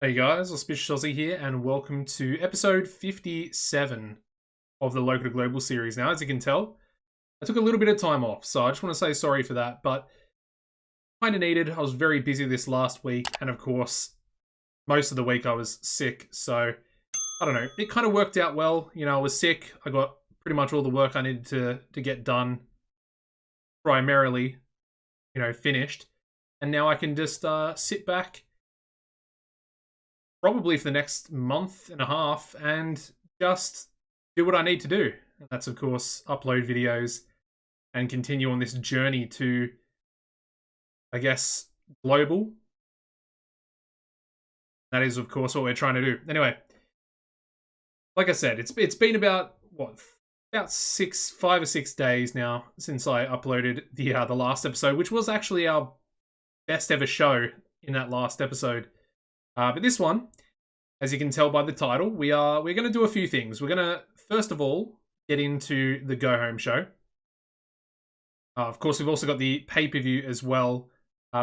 Hey guys, AuspiciousAussie here, and welcome to episode 57 of the Local to Global series. Now, as you can tell, I took a little bit of time off, so I just want to say sorry for that, but kind of needed. I was very busy this last week, and of course, most of the week I was sick, so I don't know. It kind of worked out well. You know, I was sick. I got pretty much all the work I needed to get done, primarily, finished, and now I can just sit back probably for the next month and a half and just do what I need to do. And that's, of course, upload videos and continue on this journey to, I guess, global. That is, of course, what we're trying to do. Anyway, like I said, it's been about, about 5 or 6 days now since I uploaded the last episode, which was actually our best ever show in that last episode. But this one, as you can tell by the title, we're going to do a few things. We're going to, first of all, get into the Go Home show. Of course, we've also got the pay-per-view as well,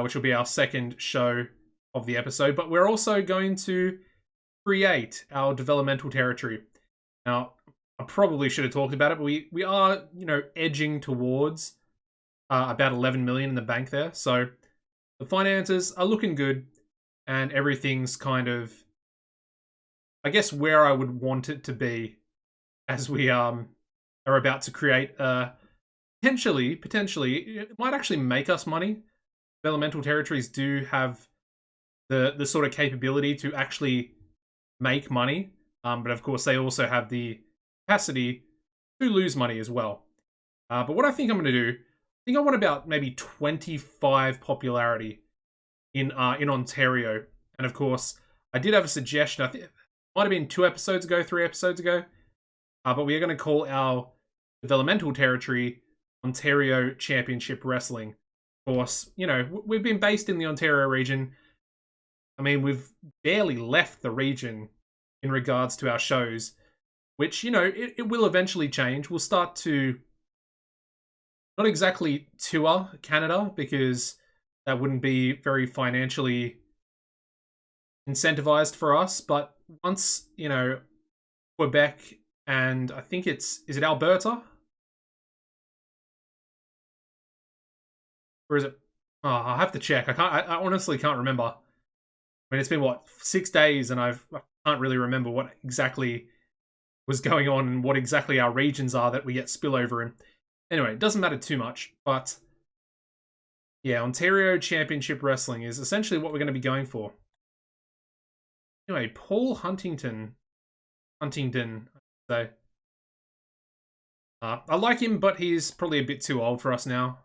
which will be our second show of the episode. But we're also going to create our developmental territory. Now, I probably should have talked about it, but we are, edging towards about 11 million in the bank there. So the finances are looking good. And everything's kind of, I guess, where I would want it to be as we are about to create potentially, it might actually make us money. Developmental territories do have the sort of capability to actually make money. But of course, they also have the capacity to lose money as well. But what I think I'm going to do, I think I want about maybe 25 popularity in Ontario. And of course, I did have a suggestion. I think it might have been 3 episodes ago. But we are going to call our developmental territory Ontario Championship Wrestling. Of course, we've been based in the Ontario region. I mean, we've barely left the region in regards to our shows, which, it will eventually change. We'll start to not exactly tour Canada, because that wouldn't be very financially incentivized for us. But once, Quebec and I think is it Alberta? Or is it? Oh, I'll have to check. I honestly can't remember. I mean, it's been, 6 days, and I can't really remember what exactly was going on and what exactly our regions are that we get spillover in. Anyway, it doesn't matter too much, but yeah, Ontario Championship Wrestling is essentially what we're going to be going for. Anyway, Paul Huntington, so I like him, but he's probably a bit too old for us now.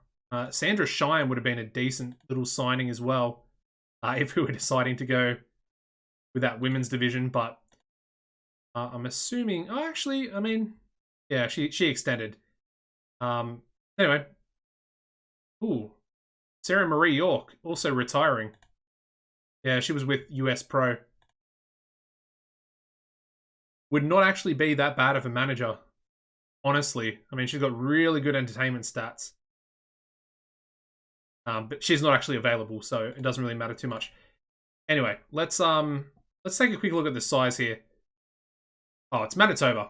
Sandra Shine would have been a decent little signing as well, if we were deciding to go with that women's division. But I'm assuming. Oh, actually, I mean, yeah, she extended. Anyway, ooh. Sarah Marie York, also retiring. Yeah, she was with US Pro. Would not actually be that bad of a manager, honestly. I mean, she's got really good entertainment stats. But she's not actually available, so it doesn't really matter too much. Anyway, let's take a quick look at the size here. Oh, it's Manitoba.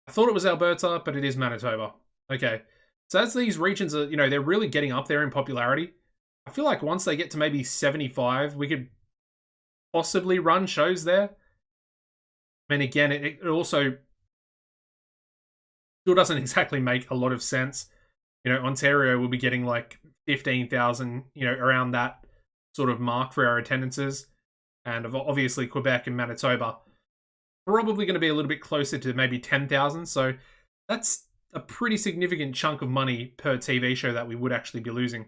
I thought it was Alberta, but it is Manitoba. Okay. So as these regions are, they're really getting up there in popularity, I feel like once they get to maybe 75, we could possibly run shows there. I mean, again, it also still doesn't exactly make a lot of sense. Ontario will be getting like 15,000, around that sort of mark for our attendances. And obviously Quebec and Manitoba probably going to be a little bit closer to maybe 10,000. So that's a pretty significant chunk of money per TV show that we would actually be losing.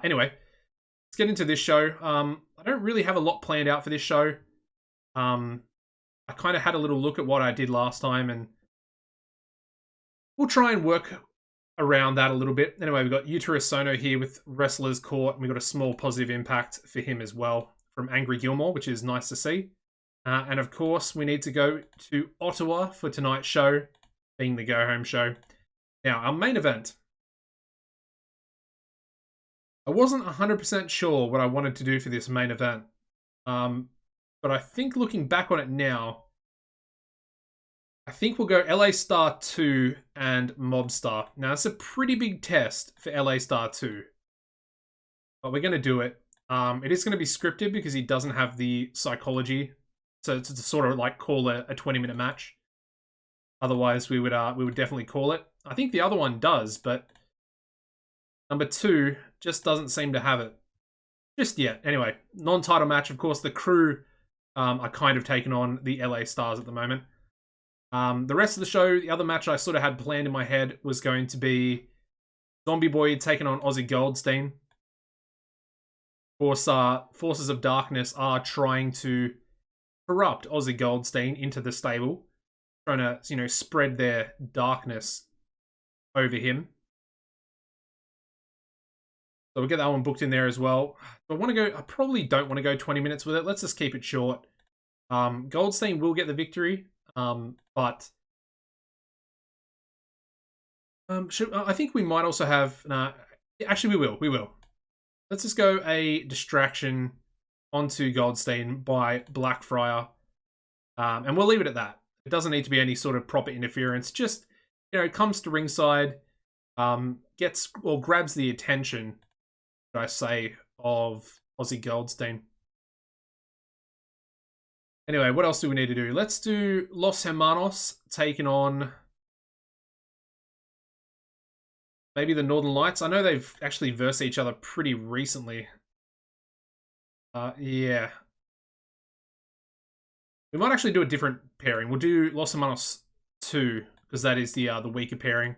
Anyway, let's get into this show. I don't really have a lot planned out for this show. I kind of had a little look at what I did last time, and we'll try and work around that a little bit. Anyway, we've got Uterus Sono here with Wrestler's Court, and we've got a small positive impact for him as well from Angry Gilmore, which is nice to see. And of course, we need to go to Ottawa for tonight's show, being the Go Home show. Now, our main event. I wasn't 100% sure what I wanted to do for this main event. but I think looking back on it now, I think we'll go LA Star 2 and Mobstar. Now, it's a pretty big test for LA Star 2, but we're going to do it. It is going to be scripted because he doesn't have the psychology to sort of like call a 20-minute match. Otherwise, we would definitely call it. I think the other one does, but number 2 just doesn't seem to have it just yet. Anyway, non-title match. Of course, the crew are kind of taking on the LA Stars at the moment. The rest of the show, the other match I sort of had planned in my head was going to be Zombie Boy taking on Aussie Goldstein. Of course, Forces of Darkness are trying to corrupt Aussie Goldstein into the stable, trying to, you know, spread their darkness over him. So we'll get that one booked in there as well. I probably don't want to go 20 minutes with it. Let's just keep it short. Goldstein will get the victory. But I think we might also have. Actually, we will. Let's just go a distraction onto Goldstein by Blackfriar, and we'll leave it at that. It doesn't need to be any sort of proper interference. Just, you know, it comes to ringside, gets or grabs the attention, should I say, of Aussie Goldstein. Anyway, what else do we need to do? Let's do Los Hermanos taking on maybe the Northern Lights. I know they've actually versed each other pretty recently. Yeah. We might actually do a different pairing. We'll do Los Hermanos 2, because that is the weaker pairing.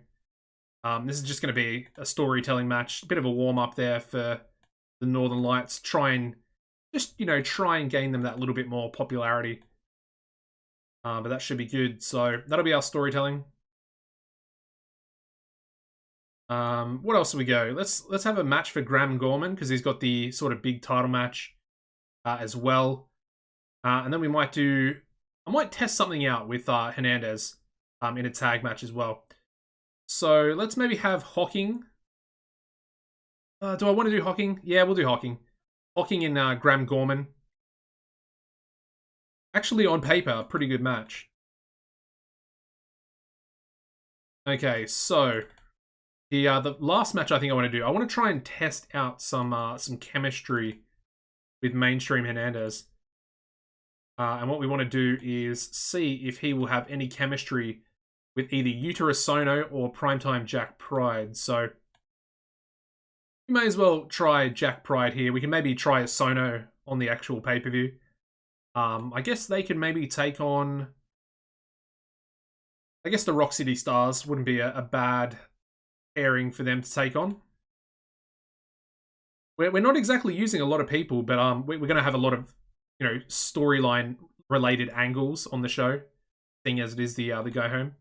This is just going to be a storytelling match. A bit of a warm-up there for the Northern Lights. Try and gain them that little bit more popularity. But that should be good. So that'll be our storytelling. What else do we go? Let's have a match for Graham Gorman, because he's got the sort of big title match as well. And then I might test something out with Hernandez in a tag match as well. So let's maybe have Hawking. Do I want to do Hawking? Yeah, we'll do Hawking. Hawking and Graham Gorman. Actually, on paper, pretty good match. Okay, so the last match I think I want to do, I want to try and test out some chemistry with Mainstream Hernandez. And what we want to do is see if he will have any chemistry with either Uterus Sono or Primetime Jack Pride. So we may as well try Jack Pride here. We can maybe try a Sono on the actual pay-per-view. I guess they can maybe take on... I guess the Rock City Stars wouldn't be a bad pairing for them to take on. We're not exactly using a lot of people, but we're going to have a lot of, you know, storyline related angles on the show, seeing as it is the go home.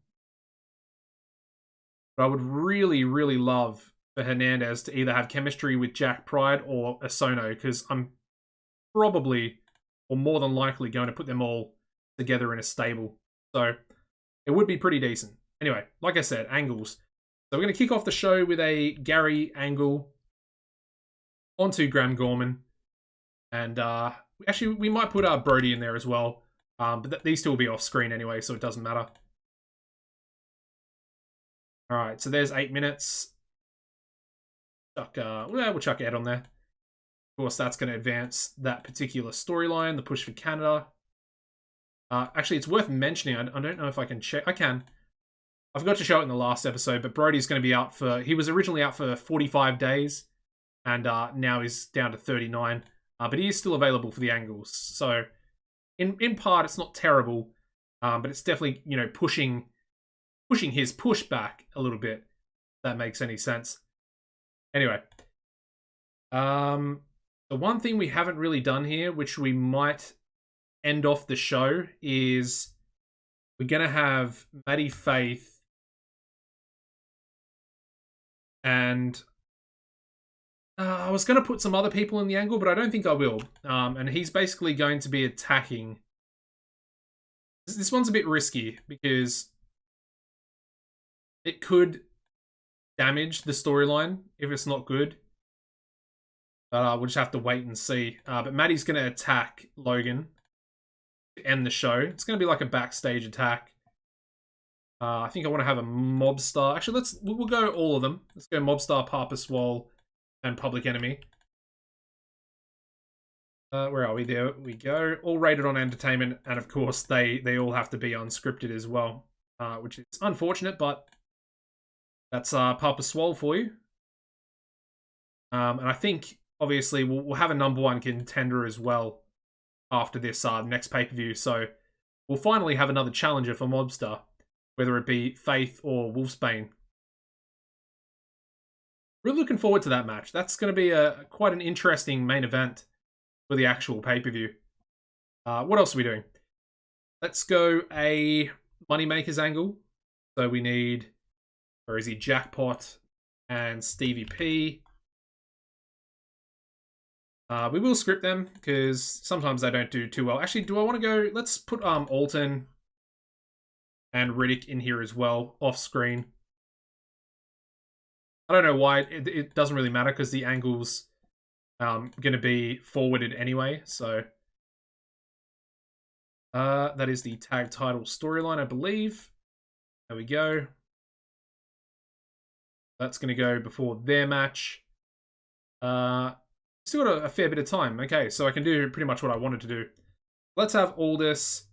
But I would really, really love for Hernandez to either have chemistry with Jack Pride or a Sono, because I'm probably, or more than likely, going to put them all together in a stable. So it would be pretty decent. Anyway, like I said, angles. So we're going to kick off the show with a Gary angle onto Graham Gorman. And actually, we might put Brody in there as well. But these two will be off screen anyway, so it doesn't matter. All right, so there's 8 minutes. We'll chuck Ed on there. Of course, that's going to advance that particular storyline, the push for Canada. Actually, it's worth mentioning. I don't know if I can check. I can. I forgot to show it in the last episode, but Brody's going to be out for... He was originally out for 45 days, and now he's down to 39. But he is still available for the angles. So, in part, it's not terrible, but it's definitely, you know, pushing his push back a little bit, if that makes any sense. Anyway. The one thing we haven't really done here, which we might end off the show, is we're going to have Maddie Faith and I was going to put some other people in the angle, but I don't think I will. And he's basically going to be attacking. This one's a bit risky because it could damage the storyline if it's not good. But we'll just have to wait and see. But Maddie's going to attack Logan. to end the show. It's going to be like a backstage attack. I think I want to have a Mobstar. Actually, we'll go all of them. Let's go Mobstar, Papa Swole, and Public Enemy. Where are we? There we go. All rated on entertainment, and of course they all have to be unscripted as well, which is unfortunate, but that's Papa Swole for you. And I think obviously we'll have a #1 contender as well after this next pay-per-view. So we'll finally have another challenger for Mobstar, whether it be Faith or Wolfsbane. Really looking forward to that match. That's going to be quite an interesting main event for the actual pay-per-view. What else are we doing? Let's go a Moneymakers angle. So we need, where is he? Jackpot and Stevie P. We will script them because sometimes they don't do too well. Actually, do I want to go? Let's put Alton and Riddick in here as well, off screen. I don't know why. It doesn't really matter because the angle's going to be forwarded anyway. So that is the tag title storyline, I believe. There we go. That's going to go before their match. Still got a fair bit of time. Okay, so I can do pretty much what I wanted to do. Let's have Aldous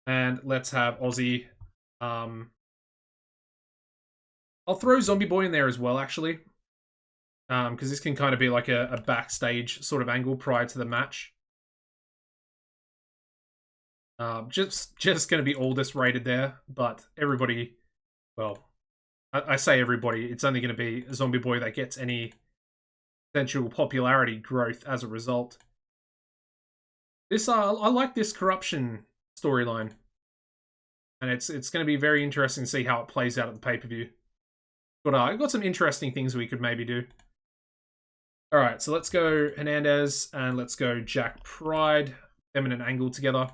and let's have Aussie. I'll throw Zombie Boy in there as well, actually. Because this can kind of be like a backstage sort of angle prior to the match. Just going to be Aldous rated there, but everybody, well, I say everybody, it's only going to be Zombie Boy that gets any potential popularity growth as a result. This I like this corruption storyline, and it's going to be very interesting to see how it plays out at the pay-per-view. But I got some interesting things we could maybe do. All right, so let's go Hernandez and let's go Jack Pride. Them in an angle together.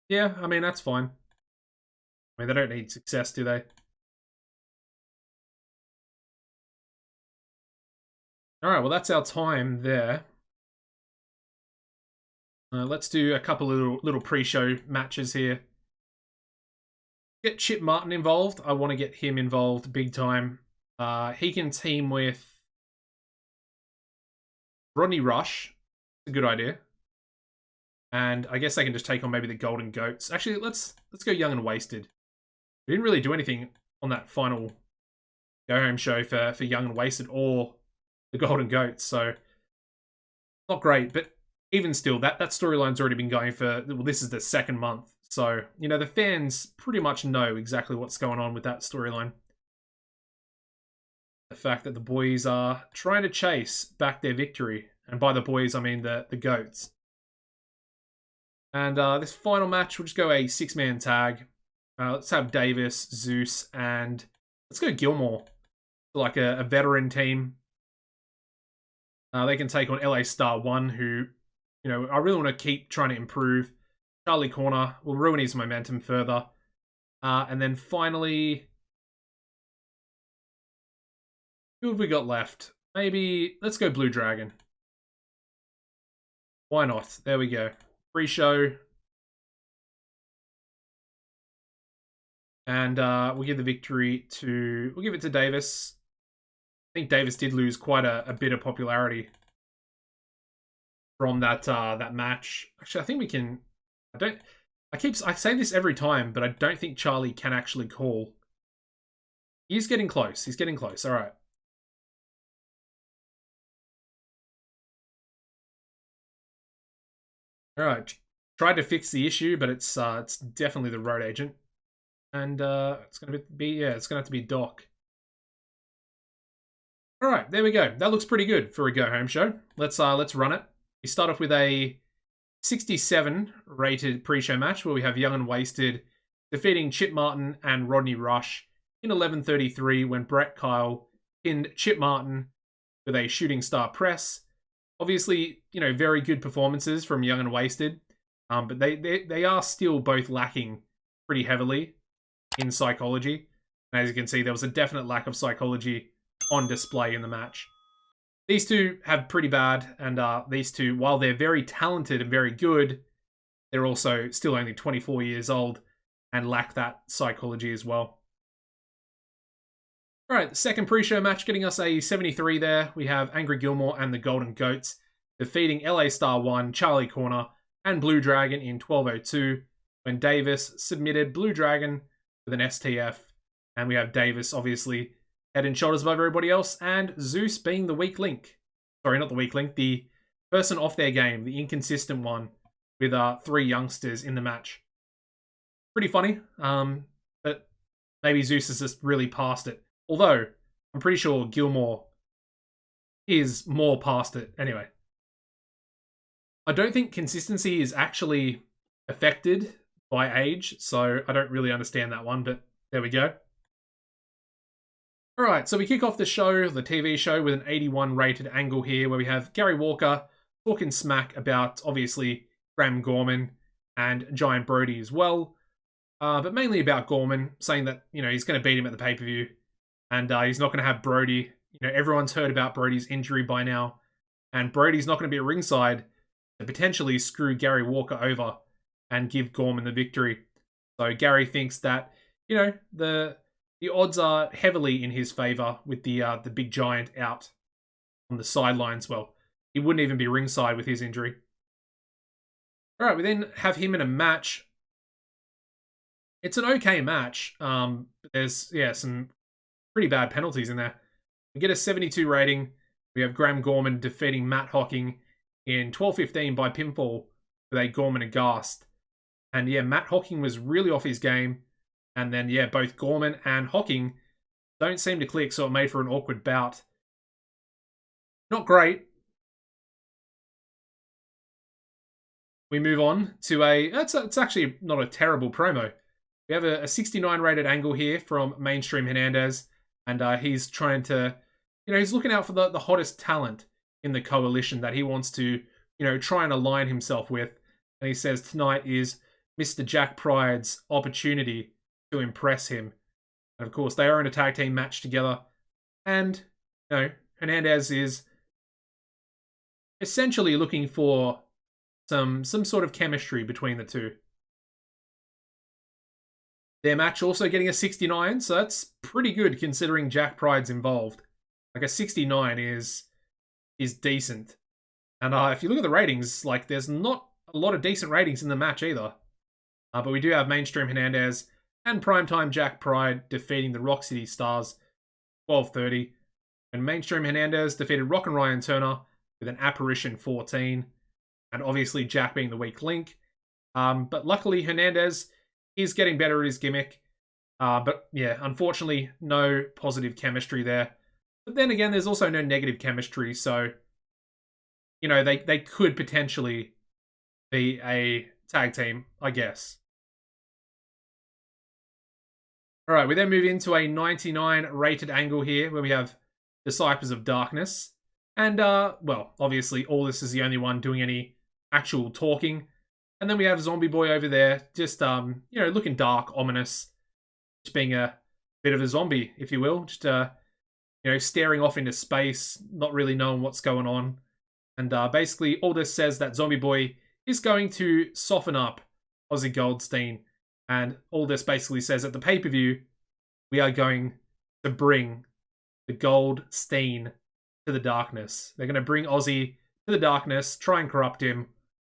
Yeah, I mean that's fine. I mean, they don't need success, do they? Alright, well, that's our time there. Let's do a couple of little pre-show matches here. Get Chip Martin involved. I want to get him involved big time. He can team with Rodney Rush. It's a good idea. And I guess they can just take on maybe the Golden Goats. Actually, let's go Young and Wasted. We didn't really do anything on that final go-home show for Young and Wasted or the Golden Goats, so not great. But even still, that storyline's already been going for, well, this is the second month. So, you know, the fans pretty much know exactly what's going on with that storyline. The fact that the boys are trying to chase back their victory. And by the boys, I mean the Goats. And this final match, we'll just go a 6-man tag. Let's have Davis, Zeus, and let's go Gilmore. Like a veteran team. They can take on LA Star 1, who, you know, I really want to keep trying to improve. Charlie Corner will ruin his momentum further. And then finally, who have we got left? Maybe, let's go Blue Dragon. Why not? There we go. Pre-show. And we'll give the victory to, we'll give it to Davis. I think Davis did lose quite a bit of popularity from that that match. Actually, I think we can, I say this every time, but I don't think Charlie can actually call. He's getting close. He's getting close. All right. All right. Tried to fix the issue, but it's definitely the road agent. And it's going to be, yeah, it's going to have to be Doc. All right, there we go. That looks pretty good for a go-home show. Let's run it. We start off with a 67 rated pre-show match where we have Young and Wasted defeating Chip Martin and Rodney Rush in 11:33 when Brett Kyle pinned Chip Martin with a shooting star press. Obviously, you know, very good performances from Young and Wasted, but they are still both lacking pretty heavily in psychology. And as you can see, there was a definite lack of psychology on display in the match. These two have pretty bad, and these two, while they're very talented and very good, they're also still only 24 years old and lack that psychology as well. All right, the second pre-show match getting us a 73 there. We have Angry Gilmore and the Golden Goats defeating LA Star 1, Charlie Corner, and Blue Dragon in 12:02 when Davis submitted Blue Dragon with an STF. And we have Davis, obviously, head and shoulders above everybody else, and Zeus being the weak link. Sorry, not the weak link, the person off their game, the inconsistent one, with 3 youngsters in the match. Pretty funny, but maybe Zeus has just really passed it. Although, I'm pretty sure Gilmore is more past it. Anyway. I don't think consistency is actually affected by age, so I don't really understand that one, but there we go. Alright, so we kick off the show, the TV show, with an 81 rated angle here, where we have Gary Walker talking smack about, obviously, Graham Gorman and Giant Brody as well. But mainly about Gorman, saying that, he's going to beat him at the pay-per-view. And he's not going to have Brody. Everyone's heard about Brody's injury by now. And Brody's not going to be at ringside to potentially screw Gary Walker over and give Gorman the victory. So Gary thinks that, the odds are heavily in his favor with the big giant out on the sidelines. Well, he wouldn't even be ringside with his injury. All right, we then have him in a match. It's an okay match. There's, some pretty bad penalties in there. We get a 72 rating. We have Graham Gorman defeating Matt Hawking in 12:15 by pinfall with a Gorman aghast. And Matt Hawking was really off his game. And then, both Gorman and Hawking don't seem to click, so it made for an awkward bout. Not great. We move on to it's actually not a terrible promo. We have a 69 rated angle here from Mainstream Hernandez, and he's trying to, he's looking out for the hottest talent in the coalition that he wants to, try and align himself with. And he says tonight is Mr. Jack Pride's opportunity to impress him. And of course, they are in a tag team match together. And, Hernandez is essentially looking for some sort of chemistry between the two. Their match also getting a 69, so that's pretty good considering Jack Pride's involved. Like a 69 is decent. And if you look at the ratings, there's not a lot of decent ratings in the match either. But we do have Mainstream Hernandez and Primetime Jack Pride defeating the Rock City Stars 12:30. And Mainstream Hernandez defeated Rock and Ryan Turner with an Apparition 14. And obviously Jack being the weak link. But luckily Hernandez is getting better at his gimmick. But unfortunately, no positive chemistry there. But then again, there's also no negative chemistry, so, they could potentially be a tag team, I guess. All right, we then move into a 99 rated angle here, where we have Disciples of Darkness. And, obviously, Aldous is the only one doing any actual talking. And then we have Zombie Boy over there, just, looking dark, ominous, just being a bit of a zombie, if you will. Just, staring off into space, not really knowing what's going on. And basically, Aldous says that Zombie Boy is going to soften up Aussie Goldstein. And Aldous basically says at the pay-per-view, we are going to bring the Goldstein to the darkness. They're going to bring Aussie to the darkness, try and corrupt him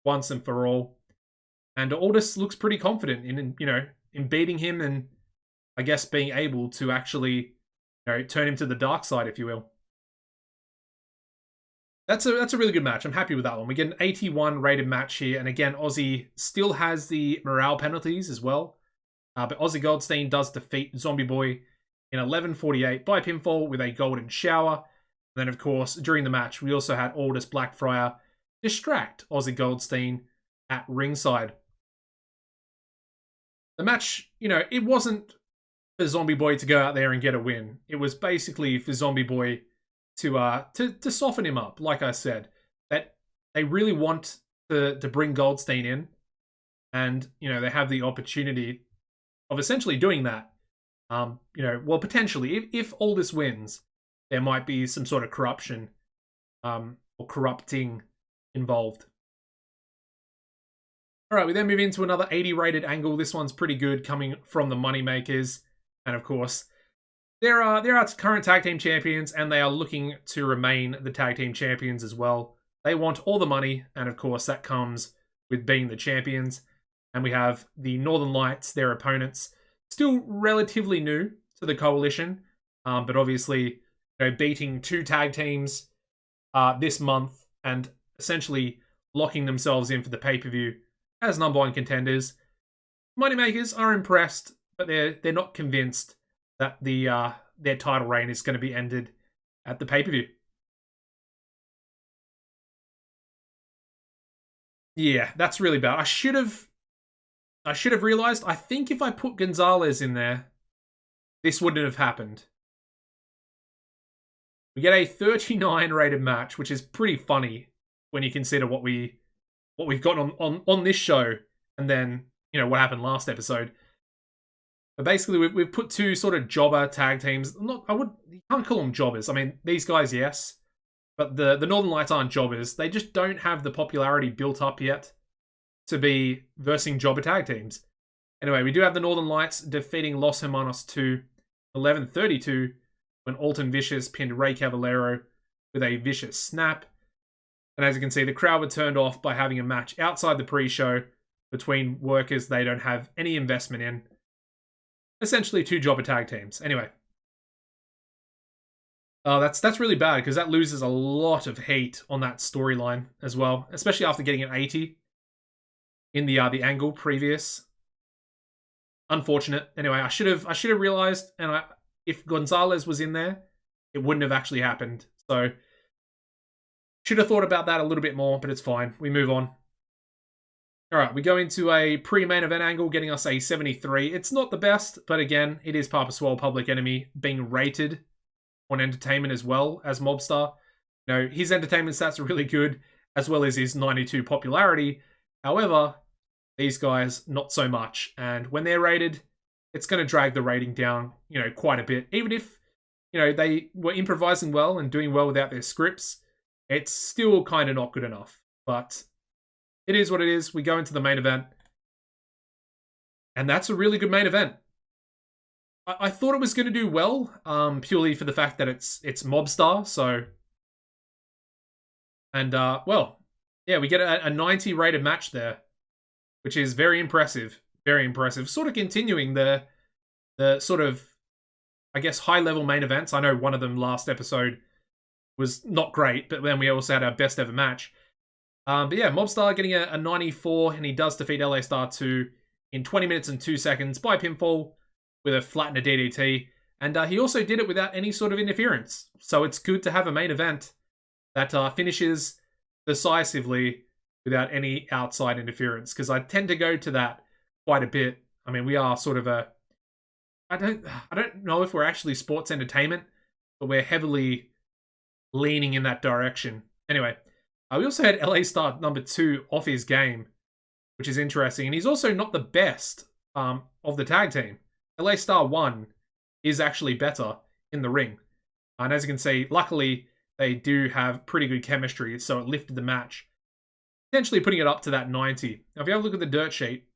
once and for all. And Aldous looks pretty confident in beating him and, I guess, being able to actually, turn him to the dark side, if you will. That's a really good match. I'm happy with that one. We get an 81 rated match here. And again, Aussie still has the morale penalties as well. But Aussie Goldstein does defeat Zombie Boy in 11:48 by pinfall with a golden shower. And then, of course, during the match, we also had Aldous Blackfriar distract Aussie Goldstein at ringside. The match, it wasn't for Zombie Boy to go out there and get a win. It was basically for Zombie Boy to soften him up, like I said. That they really want to bring Goldstein in. And, they have the opportunity of essentially doing that. Potentially, if Aldous wins, there might be some sort of corruption or corrupting involved. All right, we then move into another 80 rated angle. This one's pretty good, coming from the Moneymakers. And of course, they're our current tag team champions, and they are looking to remain the tag team champions as well. They want all the money, and of course, that comes with being the champions. And we have the Northern Lights, their opponents, still relatively new to the coalition, but obviously, beating 2 tag teams this month and essentially locking themselves in for the pay-per-view as number 1 contenders. Moneymakers are impressed, but they're not convinced that their title reign is going to be ended at the pay-per-view. Yeah, that's really bad. I should have realized. I think if I put Gonzalez in there, this wouldn't have happened. We get a 39 rated match, which is pretty funny when you consider what we've got on this show, and then what happened last episode. But basically, we've put 2 sort of jobber tag teams. You can't call them jobbers. I mean, these guys, yes, but the Northern Lights aren't jobbers. They just don't have the popularity built up yet to be versing jobber tag teams. Anyway, we do have the Northern Lights defeating Los Hermanos to 11:32 when Alton Vicious pinned Ray Caballero with a vicious snap. And as you can see, the crowd were turned off by having a match outside the pre-show between workers they don't have any investment in. Essentially 2 jobber tag teams. Anyway. That's really bad, because that loses a lot of heat on that storyline as well, especially after getting an 80 in the angle previous. Unfortunate. Anyway, I should have realized, and if Gonzalez was in there, it wouldn't have actually happened. So should have thought about that a little bit more, but it's fine. We move on. All right, we go into a pre-main event angle, getting us a 73. It's not the best, but again, it is Papa Swole, Public Enemy, being rated on entertainment as well as Mobstar. His entertainment stats are really good, as well as his 92 popularity. However, these guys, not so much. And when they're rated, it's going to drag the rating down, quite a bit. Even if, they were improvising well and doing well without their scripts, it's still kind of not good enough. But it is what it is. We go into the main event. And that's a really good main event. I thought it was going to do well, purely for the fact that it's Mobstar, so... And, we get a 90 rated match there, which is very impressive. Very impressive. Sort of continuing the sort of, I guess, high-level main events. I know one of them last episode was not great, but then we also had our best ever match. But yeah, Mobstar getting a 94, and he does defeat LA Star 2 in 20 minutes and 2 seconds by pinfall with a flat and a DDT. And he also did it without any sort of interference. So it's good to have a main event that finishes decisively without any outside interference, because I tend to go to that quite a bit. I mean, we are sort of I don't know if we're actually sports entertainment, but we're heavily leaning in that direction. Anyway, we also had LA Star number 2 off his game, which is interesting. And he's also not the best of the tag team. LA Star 1 is actually better in the ring. And as you can see, luckily, they do have pretty good chemistry, so it lifted the match, potentially putting it up to that 90. Now, if you have a look at the dirt sheet,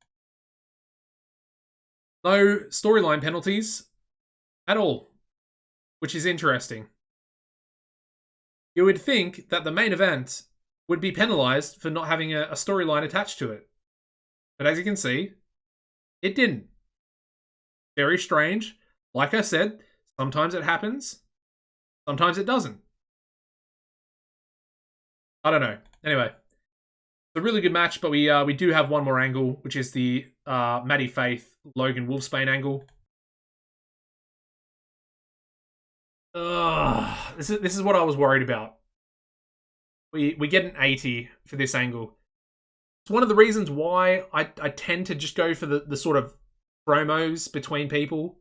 no storyline penalties at all, which is interesting. You would think that the main event would be penalized for not having a storyline attached to it. But as you can see, it didn't. Very strange. Like I said, sometimes it happens, sometimes it doesn't. I don't know. Anyway, it's a really good match, but we do have one more angle, which is the Maddie Faith, Logan Wolfsbane angle. This is what I was worried about. We get an 80 for this angle. It's one of the reasons why I tend to just go for the sort of promos between people.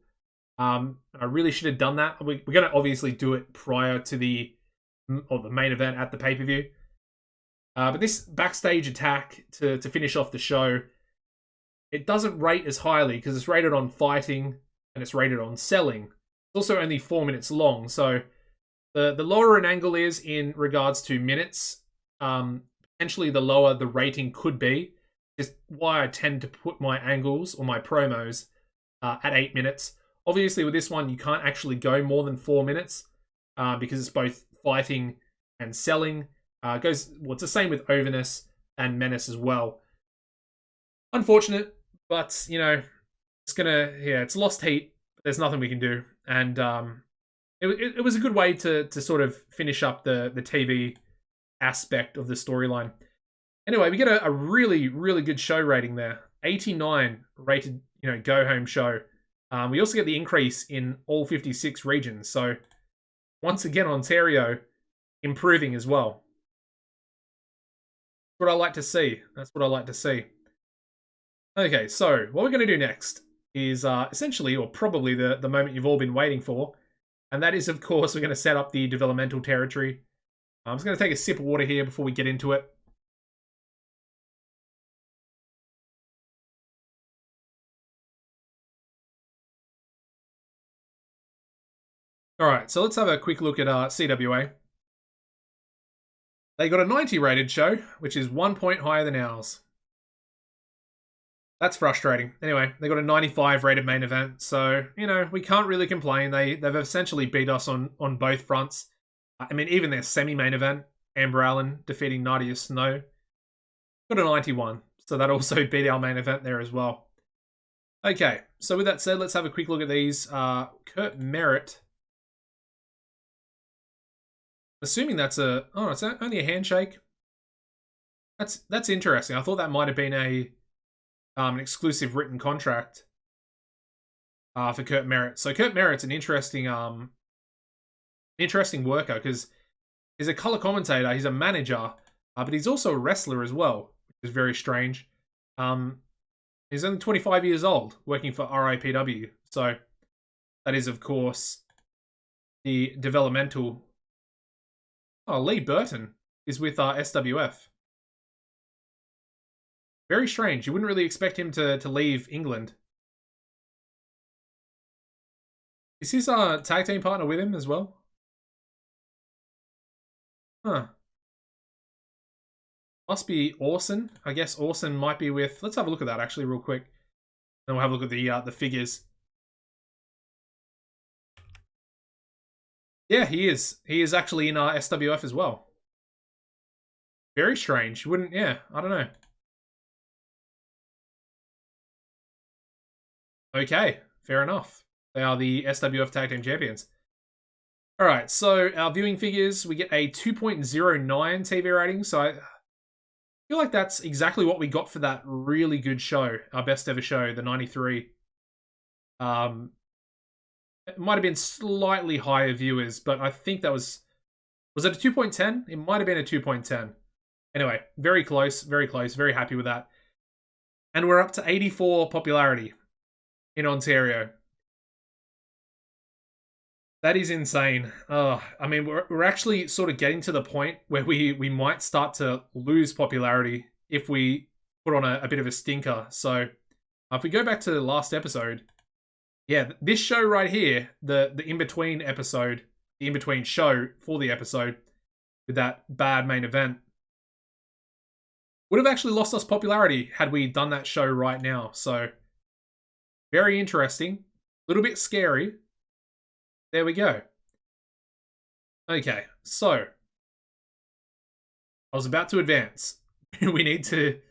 I really should have done that. We're going to obviously do it prior to the main event at the pay-per-view. But this backstage attack to finish off the show, it doesn't rate as highly because it's rated on fighting and it's rated on selling. It's also only 4 minutes long, so The lower an angle is in regards to minutes, potentially the lower the rating could be. Is why I tend to put my angles or my promos at 8 minutes. Obviously, with this one, you can't actually go more than 4 minutes because it's both fighting and selling. It's the same with overness and menace as well. Unfortunate, but it's lost heat. There's nothing we can do, and it was a good way to sort of finish up the TV aspect of the storyline. Anyway, we get a really, really good show rating there. 89 rated, go home show. We also get the increase in all 56 regions. So once again, Ontario improving as well. That's what I like to see. That's what I like to see. Okay, so what we're going to do next is essentially, or probably the moment you've all been waiting for. And that is, of course, we're going to set up the developmental territory. I'm just going to take a sip of water here before we get into it. Alright, so let's have a quick look at CWA. They got a 90 rated show, which is 1 point higher than ours. That's frustrating. Anyway, they got a 95 rated main event, so, we can't really complain. They've essentially beat us on both fronts. I mean, even their semi-main event, Amber Allen defeating Nadia Snow, got a 91, so that also beat our main event there as well. Okay, so with that said, let's have a quick look at these. Kurt Merritt. Assuming that's it's only a handshake. That's interesting. I thought that might have been an exclusive written contract for Kurt Merritt. So Kurt Merritt's an interesting worker because he's a color commentator, he's a manager, but he's also a wrestler as well, which is very strange. He's only 25 years old, working for RIPW. So that is, of course, the developmental. Oh, Lee Burton is with SWF. Very strange. You wouldn't really expect him to leave England. Is his tag team partner with him as well? Huh. Must be Orson. I guess Orson might be with. Let's have a look at that actually real quick. Then we'll have a look at the figures. Yeah, he is. He is actually in SWF as well. Very strange. You wouldn't. Yeah, I don't know. Okay, fair enough. They are the SWF Tag Team Champions. Alright, so our viewing figures, we get a 2.09 TV rating, so I feel like that's exactly what we got for that really good show, our best ever show, the 93. It might have been slightly higher viewers, but I think that was it a 2.10? It might have been a 2.10. Anyway, very close, very happy with that. And we're up to 84 popularity in Ontario. That is insane. I mean, we're actually sort of getting to the point where we might start to lose popularity if we put on a bit of a stinker. So if we go back to the last episode, yeah, this show right here, the in-between episode, the in-between show for the episode with that bad main event, would have actually lost us popularity had we done that show right now. So very interesting, a little bit scary. There we go. Okay, so I was about to advance. we need to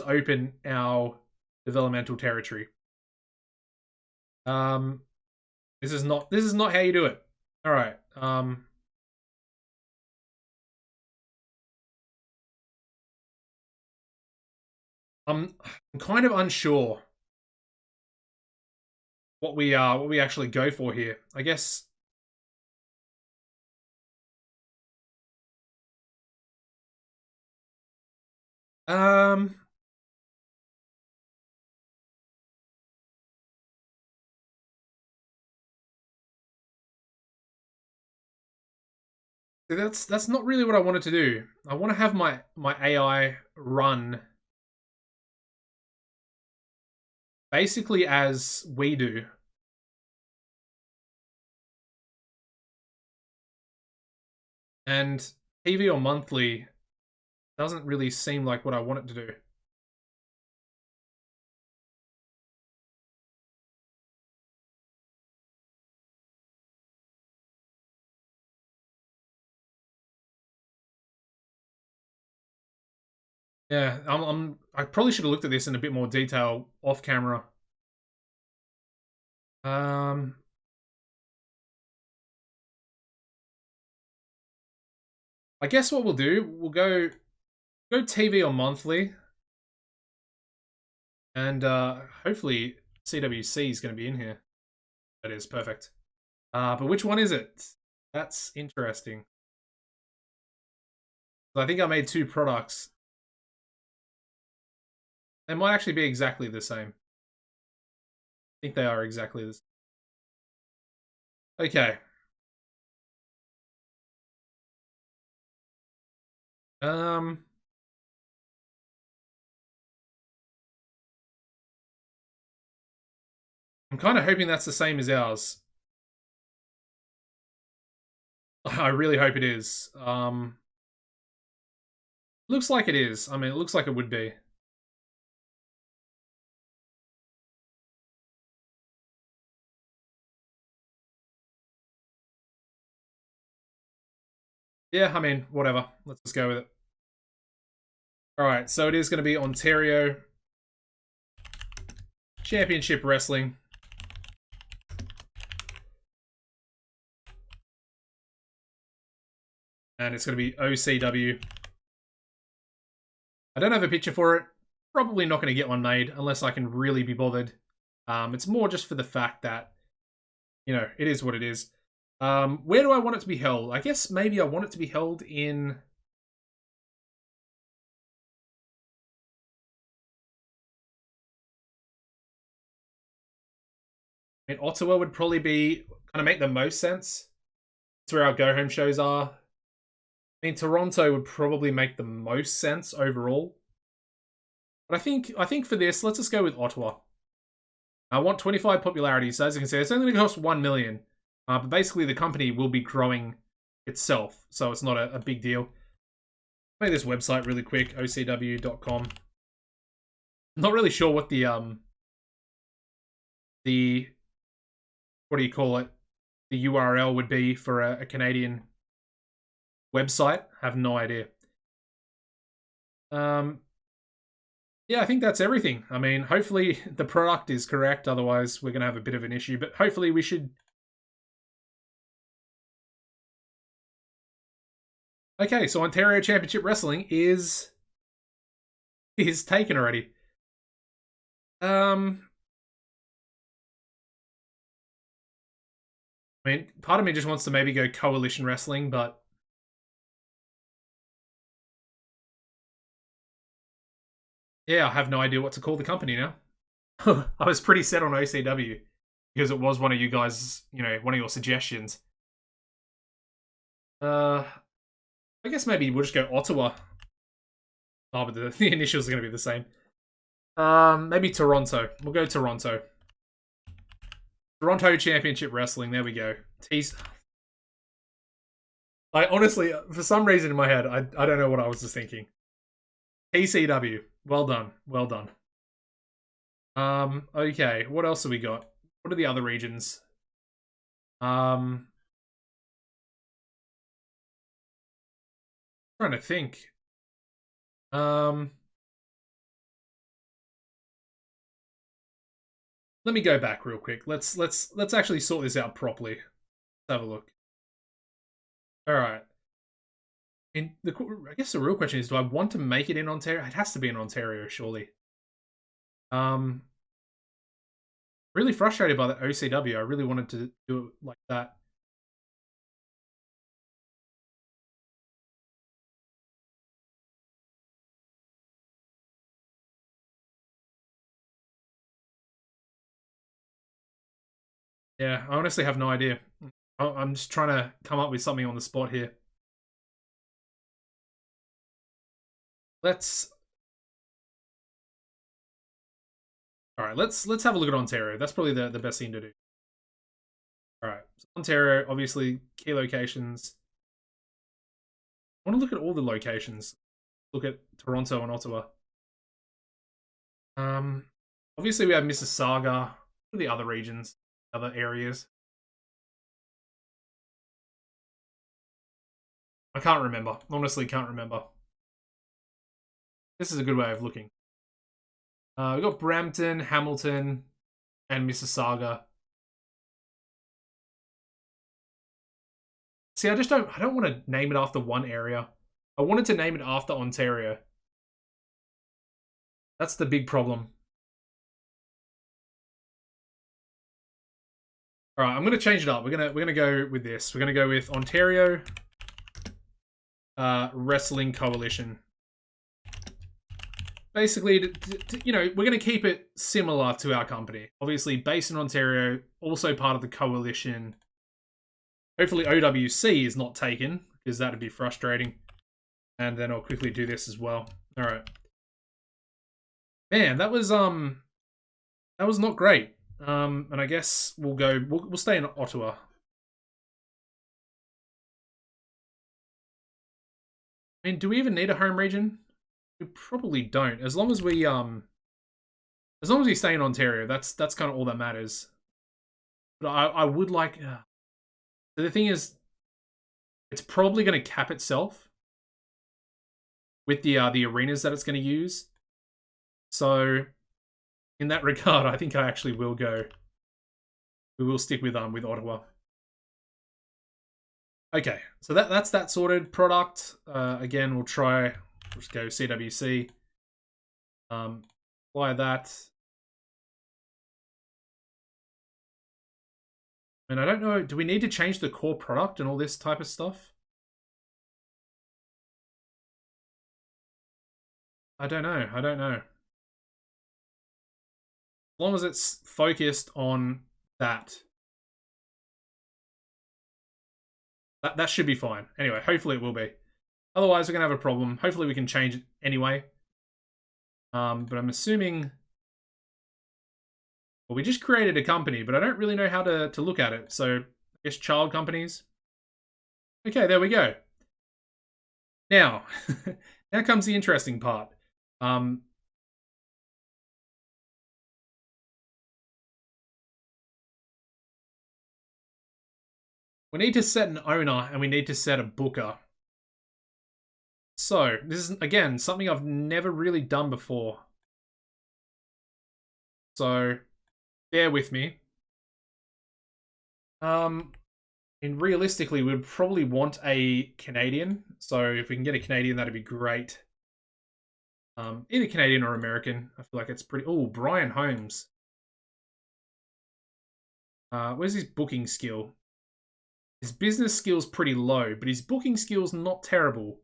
open our developmental territory. This is not how you do it. All right. I'm kind of unsure what we actually go for here. I guess that's not really what I wanted to do. I want to have my AI run basically as we do. And TV or monthly doesn't really seem like what I want it to do. Yeah, I probably should have looked at this in a bit more detail off camera. Um, I guess what we'll do, we'll go TV or monthly, and hopefully CWC is going to be in here. That is perfect. But which one is it? That's interesting. I think I made 2 products. They might actually be exactly the same. I think they are exactly the same. Okay. I'm kind of hoping that's the same as ours. I really hope it is. Looks like it is. I mean, it looks like it would be. Yeah, I mean, whatever. Let's just go with it. Alright, so it is going to be Ontario Championship Wrestling. And it's going to be OCW. I don't have a picture for it. Probably not going to get one made unless I can really be bothered. It's more just for the fact that, you know, it is what it is. Where do I want it to be held? I guess maybe I want it to be held in... I mean, Ottawa would probably be kind of make the most sense. It's where our go home shows are. I mean, Toronto would probably make the most sense overall. But I think for this, let's just go with Ottawa. I want 25 popularity, so as you can see, it's only going to cost 1 million. But basically, the company will be growing itself, so it's not a big deal. Make this website really quick, ocw.com. Not really sure what the what do you call it? The URL would be for a Canadian website. I have no idea. Yeah, I think that's everything. I mean, hopefully the product is correct. Otherwise, we're going to have a bit of an issue. But hopefully we should... Okay, so Ontario Championship Wrestling is taken already. I mean, part of me just wants to maybe go Coalition Wrestling, but... Yeah, I have no idea what to call the company now. I was pretty set on OCW because it was one of you guys, you know, one of your suggestions. I guess maybe we'll just go Ottawa. Oh, but the initials are going to be the same. Maybe Toronto. We'll go Toronto. Toronto Championship Wrestling. There we go. I honestly, for some reason in my head, I don't know what I was just thinking. TCW. Well done. Well done. Okay. What else have we got? What are the other regions? Trying to think. Let me go back real quick. Let's actually sort this out properly. Let's have a look. All right. And I guess the real question is, do I want to make it in Ontario? It has to be in Ontario, surely. Really frustrated by the OCW. I really wanted to do it like that. Yeah, I honestly have no idea. I'm just trying to come up with something on the spot here. Let's... All right, let's have a look at Ontario. That's probably the best thing to do. All right, so Ontario, obviously, key locations. I want to look at all the locations. Look at Toronto and Ottawa. Obviously we have Mississauga. What are the other regions? Other areas? I can't remember. Honestly, can't remember. This is a good way of looking. We've got Brampton, Hamilton, and Mississauga. See, I don't want to name it after one area. I wanted to name it after Ontario. That's the big problem. All right, I'm gonna change it up. We're gonna go with this. We're gonna go with Ontario Wrestling Coalition. Basically, you know, we're gonna keep it similar to our company. Obviously, based in Ontario, also part of the coalition. Hopefully, OWC is not taken because that'd be frustrating. And then I'll quickly do this as well. All right, man, that was not great. And I guess we'll stay in Ottawa. I mean, do we even need a home region? We probably don't. As long as we stay in Ontario, that's kind of all that matters. But I would like. So the thing is, it's probably going to cap itself with the arenas that it's going to use. So, in that regard, I think I actually will go. We will stick with Ottawa. Okay, so that's that sorted. Product. Again, we'll just go CWC. Apply that. And I don't know, do we need to change the core product and all this type of stuff? I don't know. As long as it's focused on that. That should be fine. Anyway, hopefully it will be. Otherwise, we're going to have a problem. Hopefully we can change it anyway. But I'm assuming... Well, we just created a company, but I don't really know how to look at it. So, I guess child companies. Okay, there we go. Now, now comes the interesting part. We need to set an owner and we need to set a booker. So, this is, again, something I've never really done before. So, bear with me. And realistically, we'd probably want a Canadian. So, if we can get a Canadian, that'd be great. Either Canadian or American. I feel like it's pretty... Oh, Brian Holmes. Where's his booking skill? His business skill's pretty low, but his booking skill's not terrible.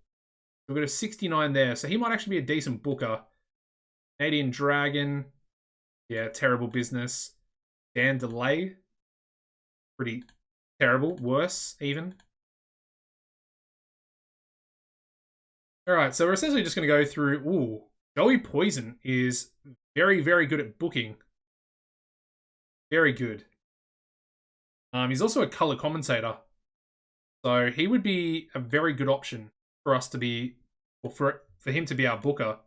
We've got a 69 there, so he might actually be a decent booker. Canadian Dragon. Yeah, terrible business. Dan DeLay. Pretty terrible. Worse, even. Alright, so we're essentially just going to go through... Ooh, Joey Poison is very, very good at booking. Very good. He's also a color commentator. So he would be a very good option for us to be... Or for him to be our booker.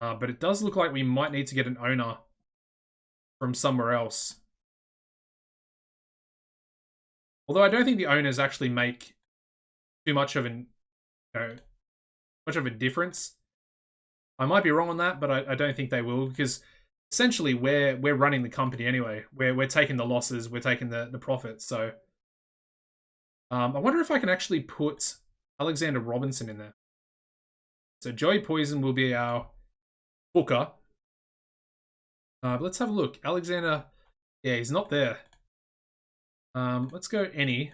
But it does look like we might need to get an owner from somewhere else. Although I don't think the owners actually make too much of a difference. I might be wrong on that, but I don't think they will, because essentially we're running the company anyway. We're taking the losses, we're taking the profits. So I wonder if I can actually put Alexander Robinson in there. So Joey Poison will be our booker. But let's have a look. Alexander, yeah, he's not there. Let's go any.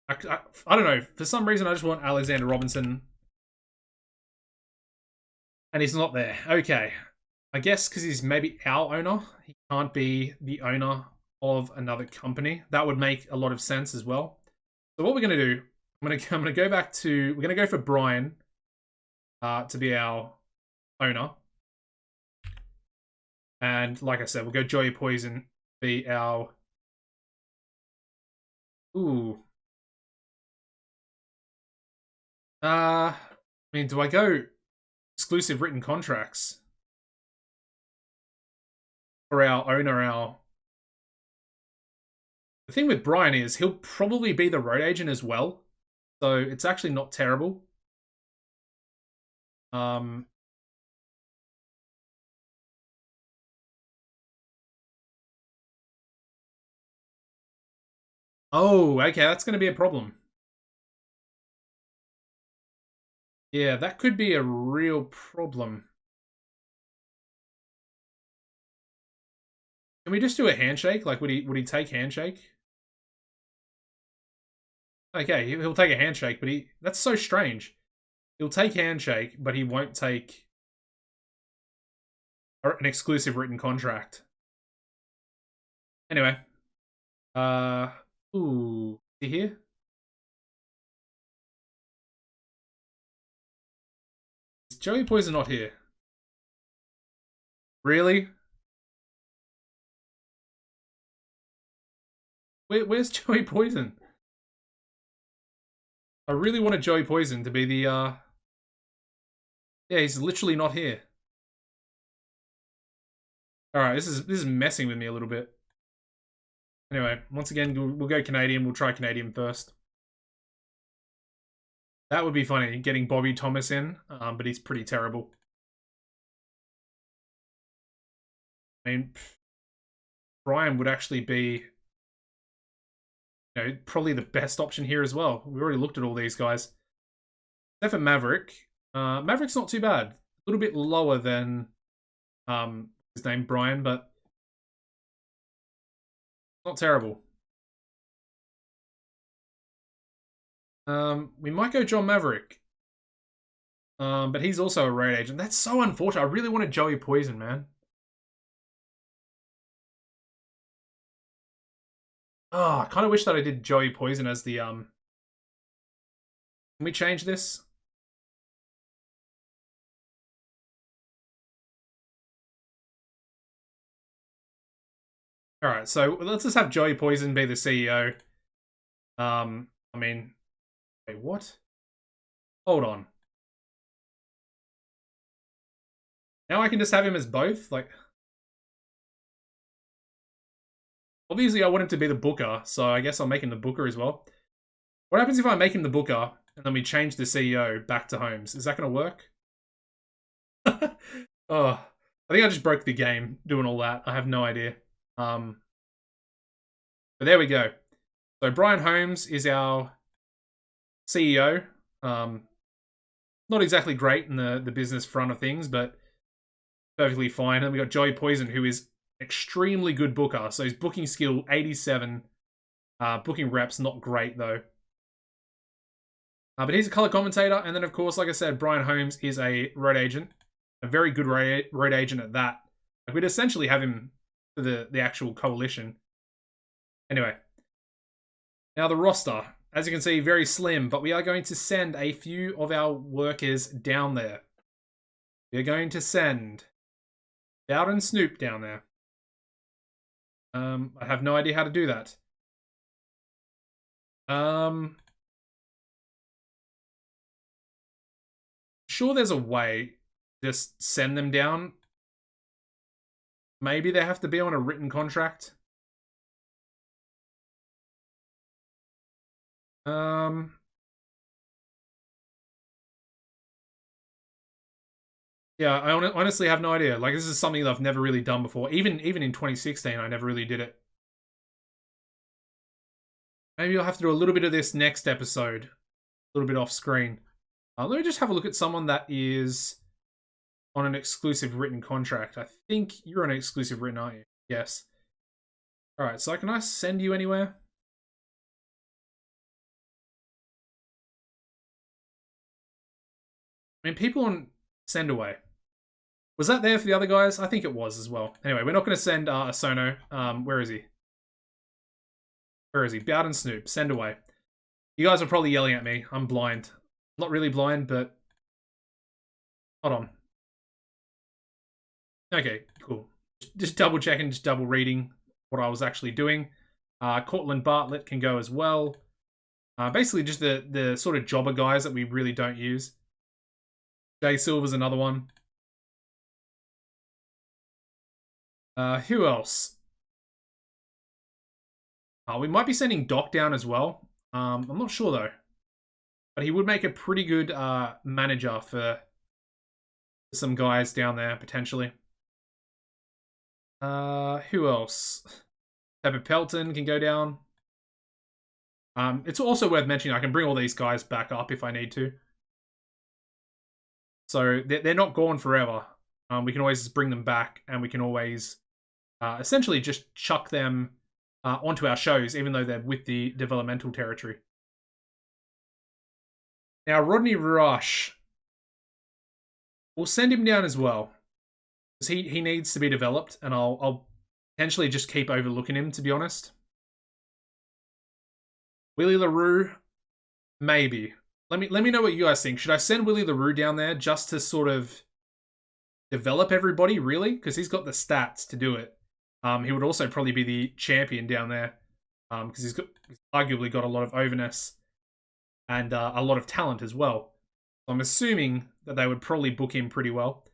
I don't know. For some reason, I just want Alexander Robinson. And he's not there. Okay. I guess because he's maybe our owner. He can't be the owner of another company. That would make a lot of sense as well. So what we're going to do, I'm going to go back to... We're going to go for Brian to be our owner. And like I said, we'll go Joey Poison be our... Ooh. I mean, do I go exclusive written contracts for our owner? The thing with Brian is he'll probably be the road agent as well, so it's actually not terrible. Oh, okay, that's going to be a problem. Yeah, that could be a real problem. Can we just do a handshake? Like, would he take handshake? Okay, he'll take a handshake, but that's so strange. He'll take handshake, but he won't take an exclusive written contract. Anyway, ooh, is he here? Is Joey Poison not here? Really? Where's Joey Poison? I really wanted Joey Poison to be the, yeah, he's literally not here. Alright, this is messing with me a little bit. Anyway, once again, we'll go Canadian. We'll try Canadian first. That would be funny, getting Bobby Thomas in, but he's pretty terrible. I mean, Brian would actually be, you know, probably the best option here as well. We already looked at all these guys. Except for Maverick. Maverick's not too bad. A little bit lower than his name, Brian, but not terrible. We might go John Maverick. But he's also a road agent. That's so unfortunate. I really wanted Joey Poison, man. Oh, I kind of wish that I did Joey Poison as the, Can we change this? Alright, so let's just have Joey Poison be the CEO. I mean... Wait, what? Hold on. Now I can just have him as both? Like... Obviously, I want him to be the booker, so I guess I'll make him the booker as well. What happens if I make him the booker, and then we change the CEO back to Holmes? Is that going to work? Oh, I think I just broke the game doing all that. I have no idea. But there we go. So Brian Holmes is our CEO. Not exactly great in the business front of things, but perfectly fine. And we got Joey Poison, who is extremely good booker. So his booking skill 87. Booking reps not great though. But he's a color commentator, and then of course, like I said, Brian Holmes is a road agent, a very good road agent at that. Like, we'd essentially have him for the actual coalition. Anyway, now the roster, as you can see, very slim, but we are going to send a few of our workers down there. We are going to send Bowden Snoop down there. I have no idea how to do that. Sure, there's a way. Just send them down. Maybe they have to be on a written contract. Yeah, I honestly have no idea. Like, this is something that I've never really done before. Even in 2016, I never really did it. Maybe I'll have to do a little bit of this next episode. A little bit off screen. Let me just have a look at someone that is on an exclusive written contract. I think you're on an exclusive written, aren't you? Yes. Alright, so can I send you anywhere? I mean, people on send away. Was that there for the other guys? I think it was as well. Anyway, we're not going to send Asono. Where is he? Where is he? Bowden Snoop. Send away. You guys are probably yelling at me. I'm blind. Not really blind, but... Hold on. Okay, cool. Just double checking, just double reading what I was actually doing. Cortland Bartlett can go as well. Basically just the sort of jobber guys that we really don't use. Jay Silver's another one. Who else? We might be sending Doc down as well. I'm not sure though. But he would make a pretty good manager for some guys down there, potentially. Who else? Pepper Pelton can go down. It's also worth mentioning I can bring all these guys back up if I need to. So they're not gone forever. We can always just bring them back, and we can always essentially just chuck them onto our shows, even though they're with the developmental territory. Now, Rodney Rush, we'll send him down as well. Because he needs to be developed, and I'll potentially just keep overlooking him, to be honest. Willie LaRue, maybe. Let me know what you guys think. Should I send Willie LaRue down there just to sort of develop everybody, really? Because he's got the stats to do it. He would also probably be the champion down there. Because he's arguably got a lot of overness and a lot of talent as well. So I'm assuming that they would probably book him pretty well.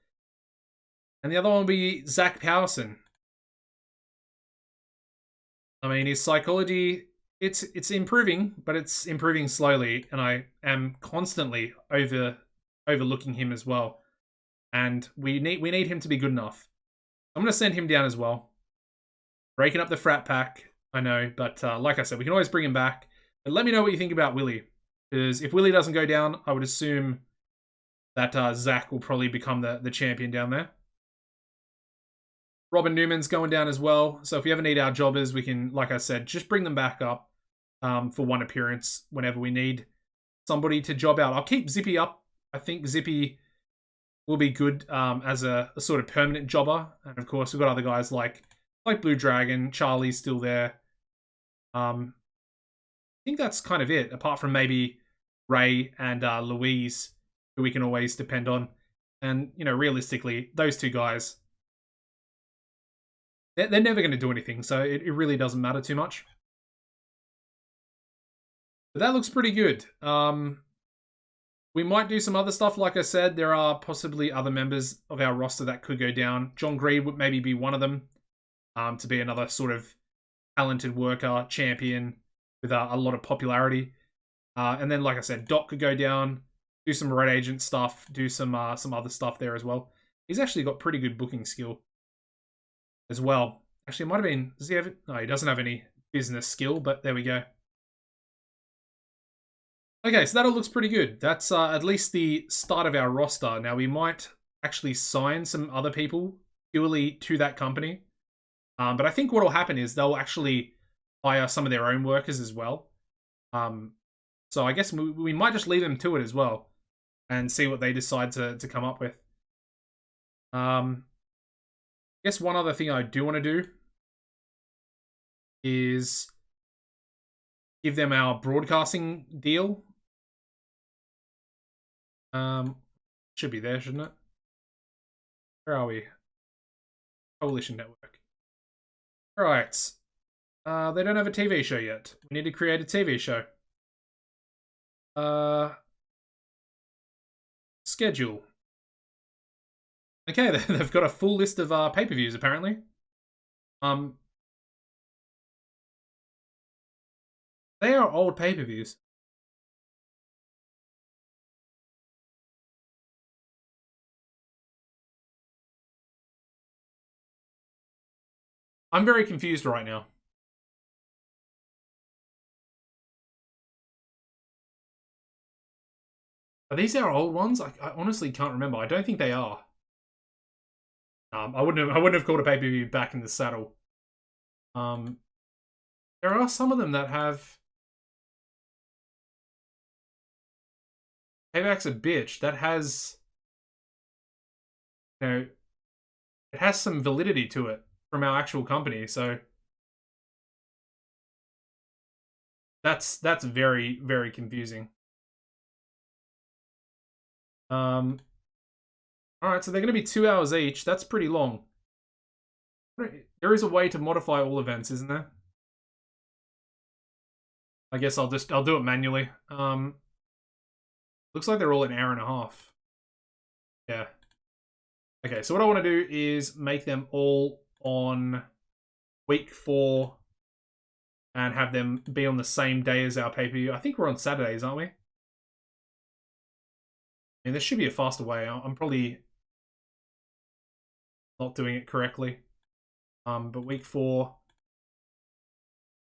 And the other one would be Zach Powerson. I mean, his psychology, it's improving, but it's improving slowly, and I am constantly overlooking him as well. And we need him to be good enough. I'm going to send him down as well. Breaking up the frat pack, I know, but like I said, we can always bring him back. But let me know what you think about Willie. Because if Willie doesn't go down, I would assume that Zach will probably become the champion down there. Robin Newman's going down as well. So if we ever need our jobbers, we can, like I said, just bring them back up for one appearance whenever we need somebody to job out. I'll keep Zippy up. I think Zippy will be good as a sort of permanent jobber. And of course, we've got other guys like Blue Dragon. Charlie's still there. I think that's kind of it, apart from maybe Ray and Louise, who we can always depend on. And, you know, realistically, those two guys, they're never going to do anything, so it really doesn't matter too much. But that looks pretty good. We might do some other stuff. Like I said, there are possibly other members of our roster that could go down. John Greed would maybe be one of them, to be another sort of talented worker, champion with a lot of popularity. And then, like I said, Doc could go down, do some Red Agent stuff, do some other stuff there as well. He's actually got pretty good booking skill as well. Actually, it might have been... Does he have... No, he doesn't have any business skill, but there we go. Okay, so that all looks pretty good. That's at least the start of our roster. Now, we might actually sign some other people purely to that company. But I think what will happen is they'll actually hire some of their own workers as well. So I guess we might just leave them to it as well and see what they decide to come up with. I guess one other thing I do want to do is give them our broadcasting deal. Should be there, shouldn't it? Where are we? Coalition Network. Alright. They don't have a TV show yet. We need to create a TV show. Schedule. Okay, they've got a full list of pay-per-views, apparently. They are old pay-per-views. I'm very confused right now. Are these our old ones? I honestly can't remember. I don't think they are. I wouldn't have called a pay-per-view Back in the Saddle. There are some of them that have Payback's a Bitch. That has, you know, it has some validity to it from our actual company. So that's very, very confusing. Alright, so they're going to be 2 hours each. That's pretty long. There is a way to modify all events, isn't there? I guess I'll do it manually. Looks like they're all an hour and a half. Yeah. Okay, so what I want to do is make them all on week 4 and have them be on the same day as our pay-per-view. I think we're on Saturdays, aren't we? I mean, there should be a faster way. I'm probably not doing it correctly. But week 4,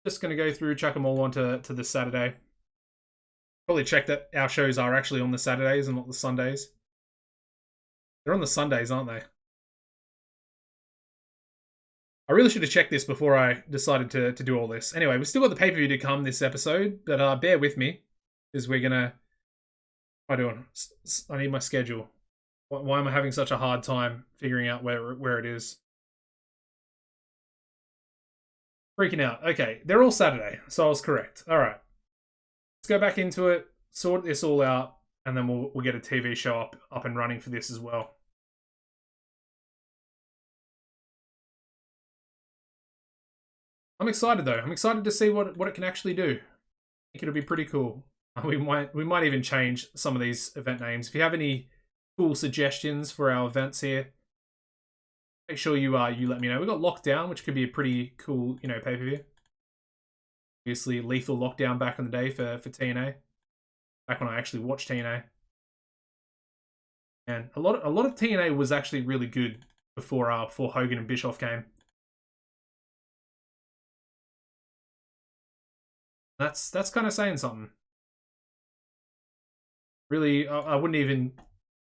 just going to go through, chuck them all onto the Saturday. Probably check that our shows are actually on the Saturdays and not the Sundays. They're on the Sundays, aren't they? I really should have checked this before I decided to do all this. Anyway, we've still got the pay-per-view to come this episode, but bear with me, because we're going to... What am I doing? I need my schedule. Why am I having such a hard time figuring out where it is? Freaking out. Okay, they're all Saturday, so I was correct. All right. Let's go back into it, sort this all out, and then we'll get a TV show up and running for this as well. I'm excited though. I'm excited to see what it can actually do. I think it'll be pretty cool. We might even change some of these event names. If you have any cool suggestions for our events here, make sure you let me know. We've got Lockdown, which could be a pretty cool, pay-per-view. Obviously, Lethal Lockdown back in the day for TNA. Back when I actually watched TNA. And a lot of TNA was actually really good before Hogan and Bischoff came. That's kind of saying something. Really, I wouldn't even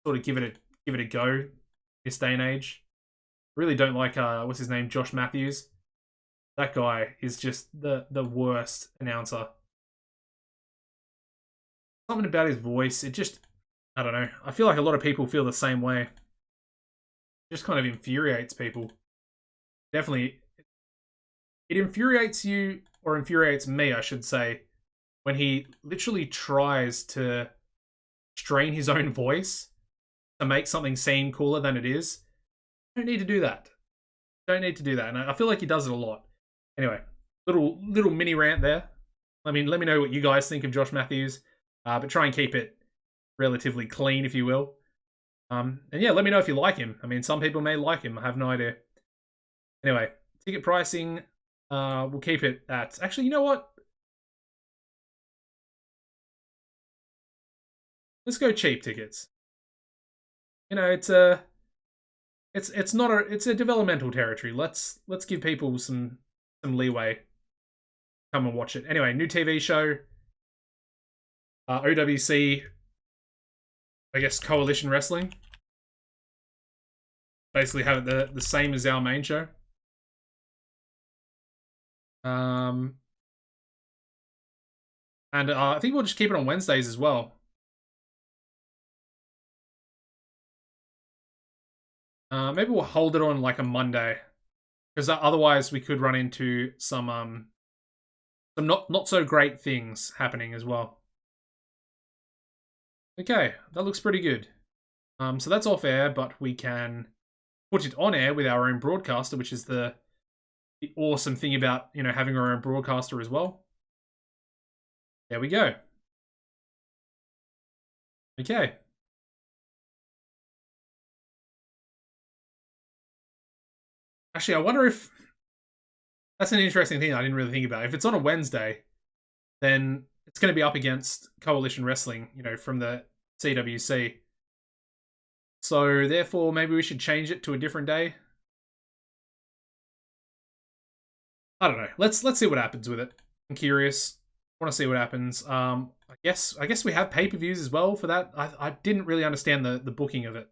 sort of give it a go this day and age. Really don't like what's his name, Josh Matthews. That guy is just the worst announcer. Something about his voice, it just, I don't know. I feel like a lot of people feel the same way. It just kind of infuriates people. Definitely, it infuriates you, or infuriates me, I should say, when he literally tries to strain his own voice to make something seem cooler than it is. You don't need to do that. Don't need to do that. And I feel like he does it a lot. Anyway, little mini rant there. Let me know what you guys think of Josh Matthews. But try and keep it relatively clean, if you will. And yeah, let me know if you like him. I mean, some people may like him. I have no idea. Anyway, ticket pricing. We'll keep it at... Actually, you know what? Let's go cheap tickets. It's a developmental territory. Let's give people some leeway. Come and watch it. Anyway, new TV show. OWC, I guess, Coalition Wrestling. Basically have it the same as our main show. And I think we'll just keep it on Wednesdays as well. Maybe we'll hold it on like a Monday, because otherwise we could run into some not so great things happening as well. Okay, that looks pretty good. So that's off air, but we can put it on air with our own broadcaster, which is the awesome thing about having our own broadcaster as well. There we go. Okay. Actually, I wonder if... That's an interesting thing I didn't really think about. If it's on a Wednesday, then it's going to be up against Coalition Wrestling, from the CWC. So, therefore, maybe we should change it to a different day. I don't know. Let's see what happens with it. I'm curious. I want to see what happens. I guess we have pay-per-views as well for that. I didn't really understand the booking of it.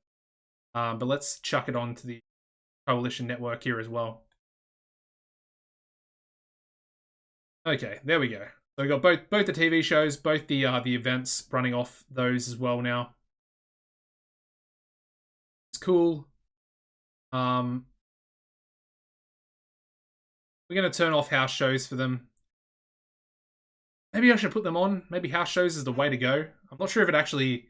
But let's chuck it on to the Coalition Network here as well. Okay, there we go. So we got both the TV shows, both the events running off those as well now. It's cool. We're gonna turn off house shows for them. Maybe I should put them on. Maybe house shows is the way to go. I'm not sure if it actually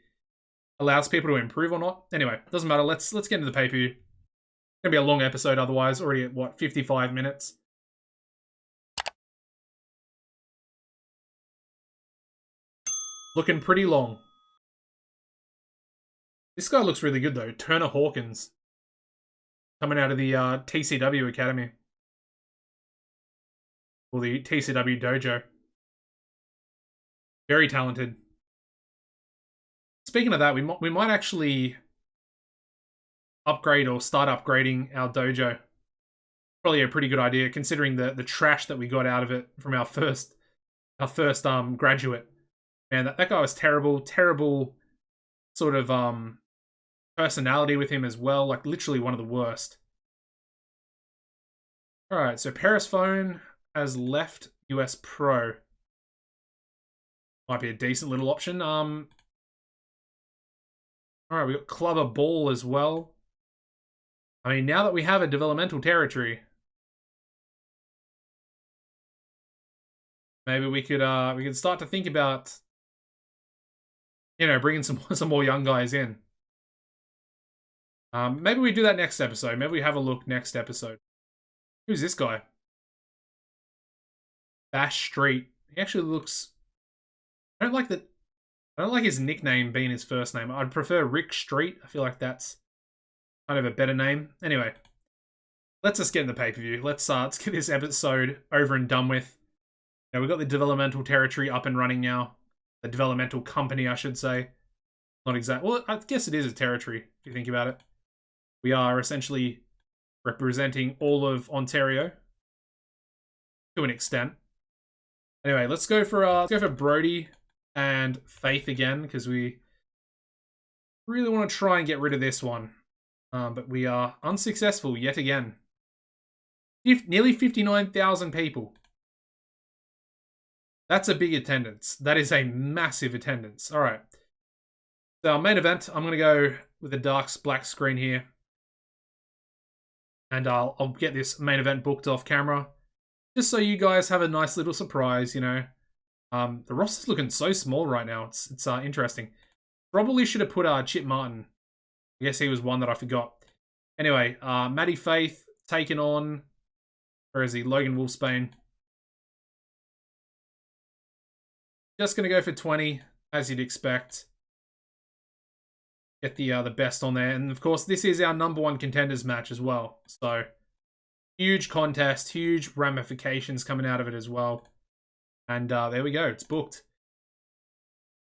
allows people to improve or not. Anyway, doesn't matter. Let's get into the pay-per-view. It's gonna be a long episode otherwise. Already at what, 55 minutes. Looking pretty long. This guy looks really good, though. Turner Hawkins. Coming out of the TCW Academy. Or the TCW Dojo. Very talented. Speaking of that, we might actually upgrade or start upgrading our dojo. Probably a pretty good idea, considering the trash that we got out of it from our first graduate. Man, that guy was terrible. Terrible sort of personality with him as well. Like, literally one of the worst. Alright, so Paris Phone has left US Pro. Might be a decent little option. Alright, we got Clubber Ball as well. I mean, now that we have a developmental territory, maybe we could start to think about, you know, bringing some more young guys in. Maybe we do that next episode. Maybe we have a look next episode. Who's this guy? Bash Street. He actually looks. I don't like his nickname being his first name. I'd prefer Rick Street. I feel like that's kind of a better name. Anyway, let's just get in the pay-per-view. Let's get this episode over and done with. You know, we've got the developmental territory up and running now. The developmental company, I should say. Not exactly. Well, I guess it is a territory, if you think about it. We are essentially representing all of Ontario to an extent. Anyway, let's go for Brody and Faith again, because we really want to try and get rid of this one. But we are unsuccessful yet again. Nearly 59,000 people. That's a big attendance. That is a massive attendance. All right. So our main event, I'm going to go with a dark black screen here. And I'll get this main event booked off camera. Just so you guys have a nice little surprise, you know. The roster's looking so small right now. It's interesting. Probably should have put Chip Martin. I guess he was one that I forgot. Anyway, Maddie Faith taking on, where is he? Logan Wolfsbane. Just going to go for 20, as you'd expect. Get the best on there. And of course, this is our #1 contenders match as well. So, huge contest, huge ramifications coming out of it as well. And there we go, it's booked.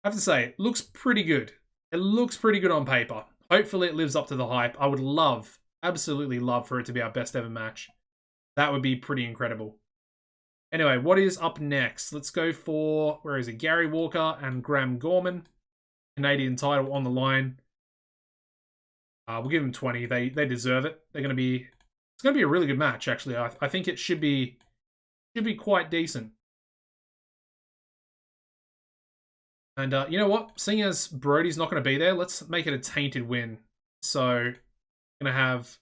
I have to say, it looks pretty good. It looks pretty good on paper. Hopefully it lives up to the hype. I would love, absolutely love for it to be our best ever match. That would be pretty incredible. Anyway, what is up next? Let's go for, where is it? Gary Walker and Graham Gorman. Canadian title on the line. We'll give them 20. They deserve it. It's gonna be a really good match, actually. I think it should be quite decent. And you know what? Seeing as Brody's not going to be there, let's make it a tainted win. So, going to have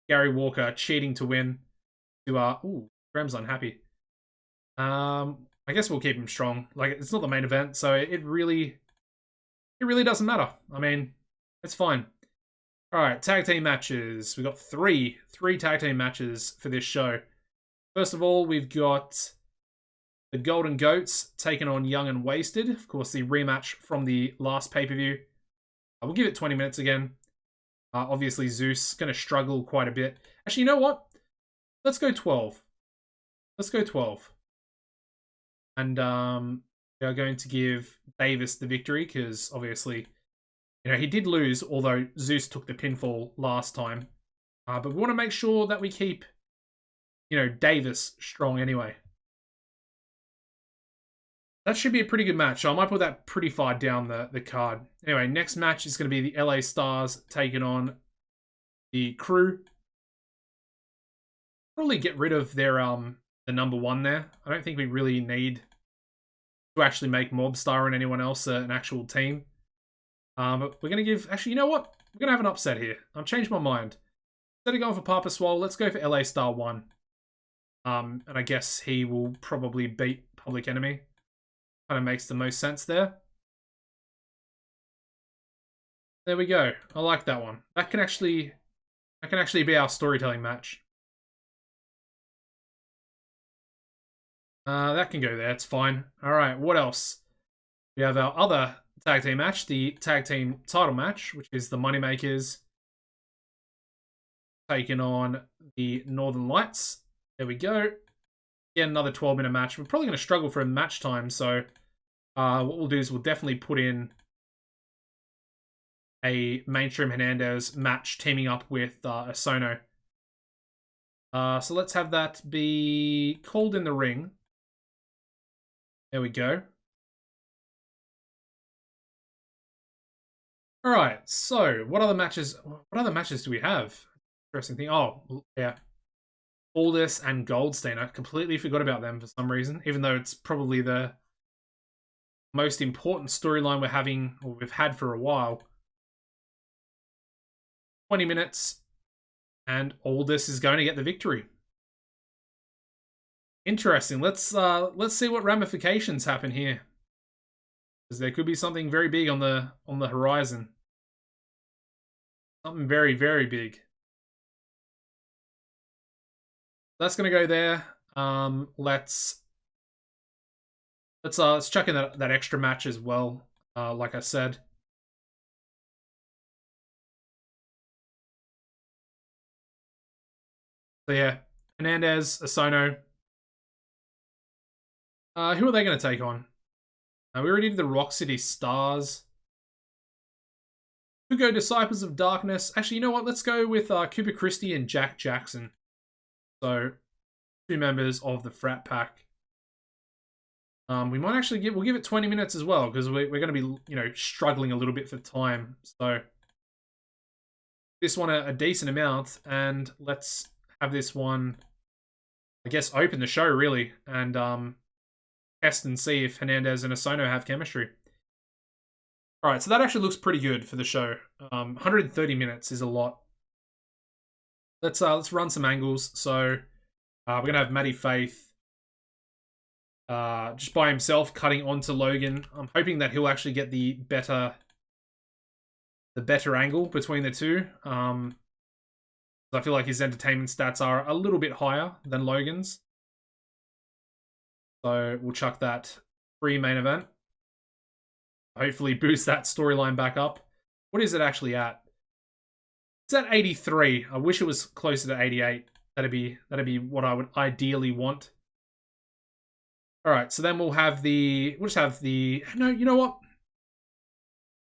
Gary Walker cheating to win. Ooh, Graham's unhappy. I guess we'll keep him strong. Like, it's not the main event, so it really doesn't matter. I mean, it's fine. All right, tag team matches. We've got three tag team matches for this show. First of all, we've got the Golden Goats taking on Young and Wasted. Of course, the rematch from the last pay-per-view. We'll give it 20 minutes again. Obviously, Zeus going to struggle quite a bit. Actually, you know what? Let's go 12. Let's go 12. And we are going to give Davis the victory because, obviously, you know, he did lose, although Zeus took the pinfall last time. But we want to make sure that we keep, you know, Davis strong anyway. That should be a pretty good match. So I might put that pretty far down the card. Anyway, next match is going to be the LA Stars taking on the Crew. Probably get rid of their the #1 there. I don't think we really need to actually make Mobstar and anyone else an actual team. But we're going to give... Actually, you know what? We're going to have an upset here. I've changed my mind. Instead of going for Papa Swole, let's go for LA Star 1. And I guess he will probably beat Public Enemy. Kind of makes the most sense there. There we go. I like that one. That can actually be our storytelling match. That can go there. It's fine. All right. What else? We have our other tag team match, the tag team title match, which is the Moneymakers taking on the Northern Lights. There we go. Again, another 12-minute match. We're probably going to struggle for match time, so what we'll do is we'll definitely put in a Mainstream Hernandez match teaming up with Osono. So let's have that be called in the ring. There we go. All right. So what other matches? What other matches do we have? Interesting thing. Oh, yeah. Aldis and Goldstein. I completely forgot about them for some reason, even though it's probably the most important storyline we're having, or we've had for a while. 20 minutes, and Aldis is going to get the victory. Interesting. Let's see what ramifications happen here, because there could be something very big on the horizon. Something very, very big. That's gonna go there. Let's chuck in that extra match as well. Like I said. So yeah, Hernandez, Osono. Who are they going to take on? We already did the Rock City Stars. Who go Disciples of Darkness? Actually, you know what? Let's go with Cooper Christie and Jack Jackson. So, 2 members of the Frat Pack. We might actually we'll give it 20 minutes as well, because we're going to be, struggling a little bit for time. So, this one a decent amount, and let's have this one, I guess, open the show, really, and test and see if Hernandez and Osono have chemistry. All right, so that actually looks pretty good for the show. 130 minutes is a lot. Let's run some angles. So we're gonna have Matty Faith just by himself cutting onto Logan. I'm hoping that he'll actually get the better angle between the two. I feel like his entertainment stats are a little bit higher than Logan's. So we'll chuck that pre-main event. Hopefully boost that storyline back up. What is it actually at? It's at 83. I wish it was closer to 88. That'd be what I would ideally want. All right, so then we'll just have the no, you know what?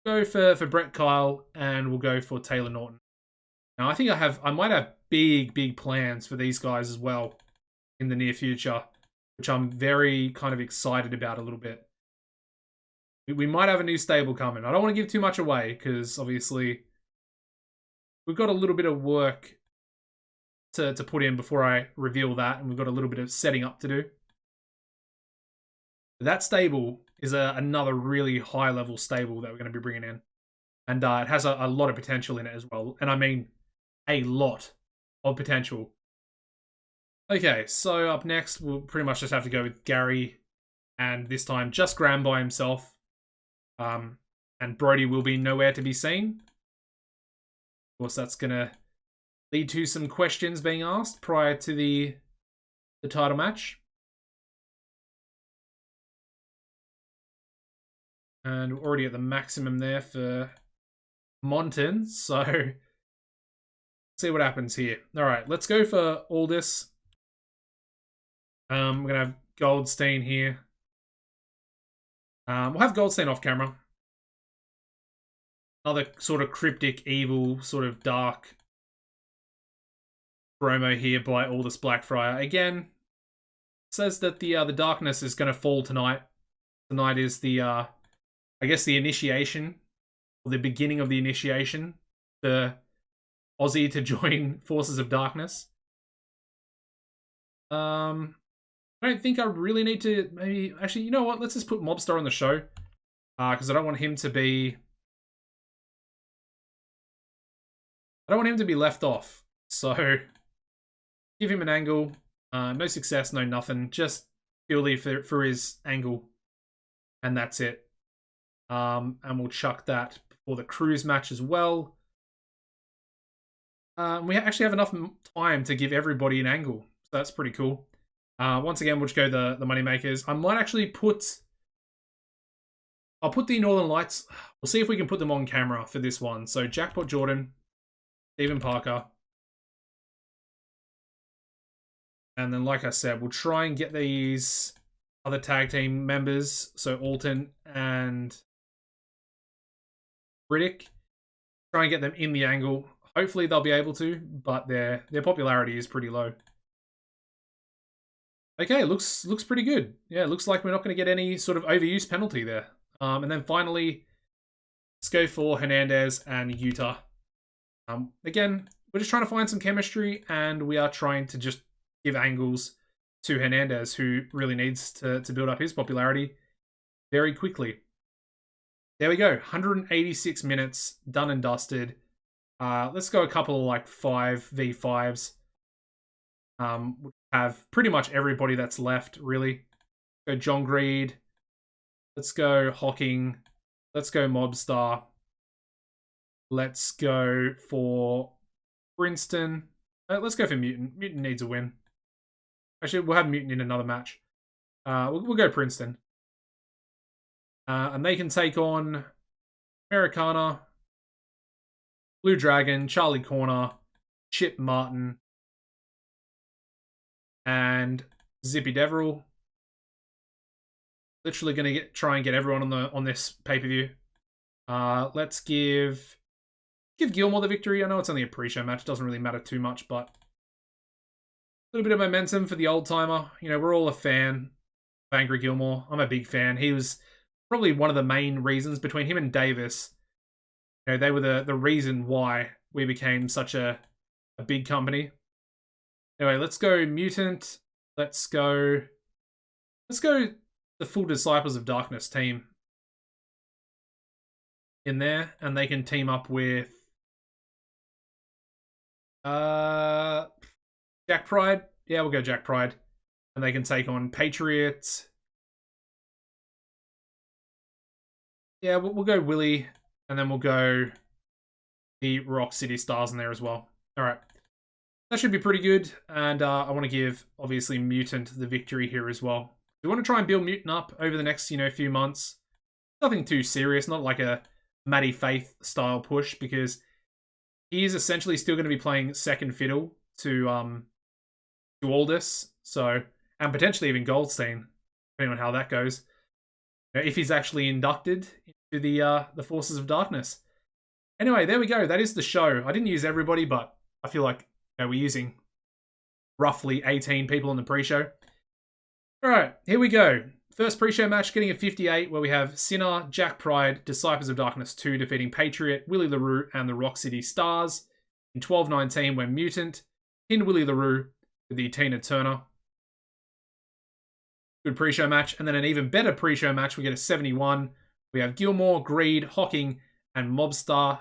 Go for Brett Kyle, and we'll go for Taylor Norton. Now I think I might have big plans for these guys as well in the near future, which I'm very kind of excited about a little bit. We might have a new stable coming. I don't want to give too much away, because obviously we've got a little bit of work to put in before I reveal that, and we've got a little bit of setting up to do. That stable is another really high-level stable that we're going to be bringing in. And it has a lot of potential in it as well. And I mean a lot of potential. Okay, so up next, we'll pretty much just have to go with Gary. And this time, just Graham by himself. And Brody will be nowhere to be seen. Of course, that's going to lead to some questions being asked prior to the title match. And we're already at the maximum there for Monton, so see what happens here. All right, let's go for Aldis. We're going to have Goldstein here. We'll have Goldstein off camera. Another sort of cryptic, evil, sort of dark promo here by Aldis Blackfriar. Again, says that the darkness is going to fall tonight. Tonight is the, I guess, the initiation, or the beginning of the initiation for Aussie to join Forces of Darkness. I don't think I really need to maybe... Actually, you know what? Let's just put Mobstar on the show. Because I don't want him to be... I don't want him to be left off. So, give him an angle. No success, no nothing. Just purely for his angle. And that's it. And we'll chuck that for the cruise match as well. We actually have enough time to give everybody an angle. So that's pretty cool. Once again, we'll just go the Moneymakers. I might actually put I'll put the Northern Lights. We'll see if we can put them on camera for this one. So Jackpot Jordan, Stephen Parker. And then, like I said, we'll try and get these other tag team members. So Alton and Riddick. Try and get them in the angle. Hopefully they'll be able to, but their popularity is pretty low. Okay, looks pretty good. Yeah, looks like we're not going to get any sort of overuse penalty there. And then finally, let's go for Hernandez and Utah. Again, we're just trying to find some chemistry, and we are trying to just give angles to Hernandez, who really needs to build up his popularity very quickly. There we go, 186 minutes, done and dusted. Let's go a couple of like 5v5s. We have pretty much everybody that's left, really. Go John Greed. Let's go Hawking. Let's go Mobstar. Let's go for Princeton. Let's go for Mutant. Mutant needs a win. Actually, we'll have Mutant in another match. We'll go Princeton. And they can take on Americana, Blue Dragon, Charlie Corner, Chip Martin, and Zippy Deverell. Literally going to try and get everyone on this pay-per-view. Let's give Gilmore the victory. I know it's only a pre-show match. Doesn't really matter too much, but a little bit of momentum for the old-timer. You know, we're all a fan of Angry Gilmore. I'm a big fan. He was probably one of the main reasons between him and Davis. You know, they were the reason why we became such a big company. Anyway, let's go Mutant. Let's go the full Disciples of Darkness team in there, and they can team up with Jack Pride. Yeah, we'll go Jack Pride. And they can take on Patriots. Yeah, we'll go Willie, and then we'll go the Rock City Stars in there as well. All right. That should be pretty good, and I want to give, obviously, Mutant the victory here as well. We want to try and build Mutant up over the next, few months. Nothing too serious, not like a Matty Faith style push, because he is essentially still going to be playing second fiddle to Aldous, so, and potentially even Goldstein, depending on how that goes. If he's actually inducted into the Forces of Darkness. Anyway, there we go. That is the show. I didn't use everybody, but I feel like we're using roughly 18 people in the pre-show. All right, here we go. First pre-show match getting a 58, where we have Sinner, Jack Pride, Disciples of Darkness 2 defeating Patriot, Willie LaRue, and the Rock City Stars. In 12-19, where Mutant pinned Willie LaRue with the Tina Turner. Good pre-show match. And then an even better pre-show match, we get a 71. We have Gilmore, Greed, Hawking, and Mobstar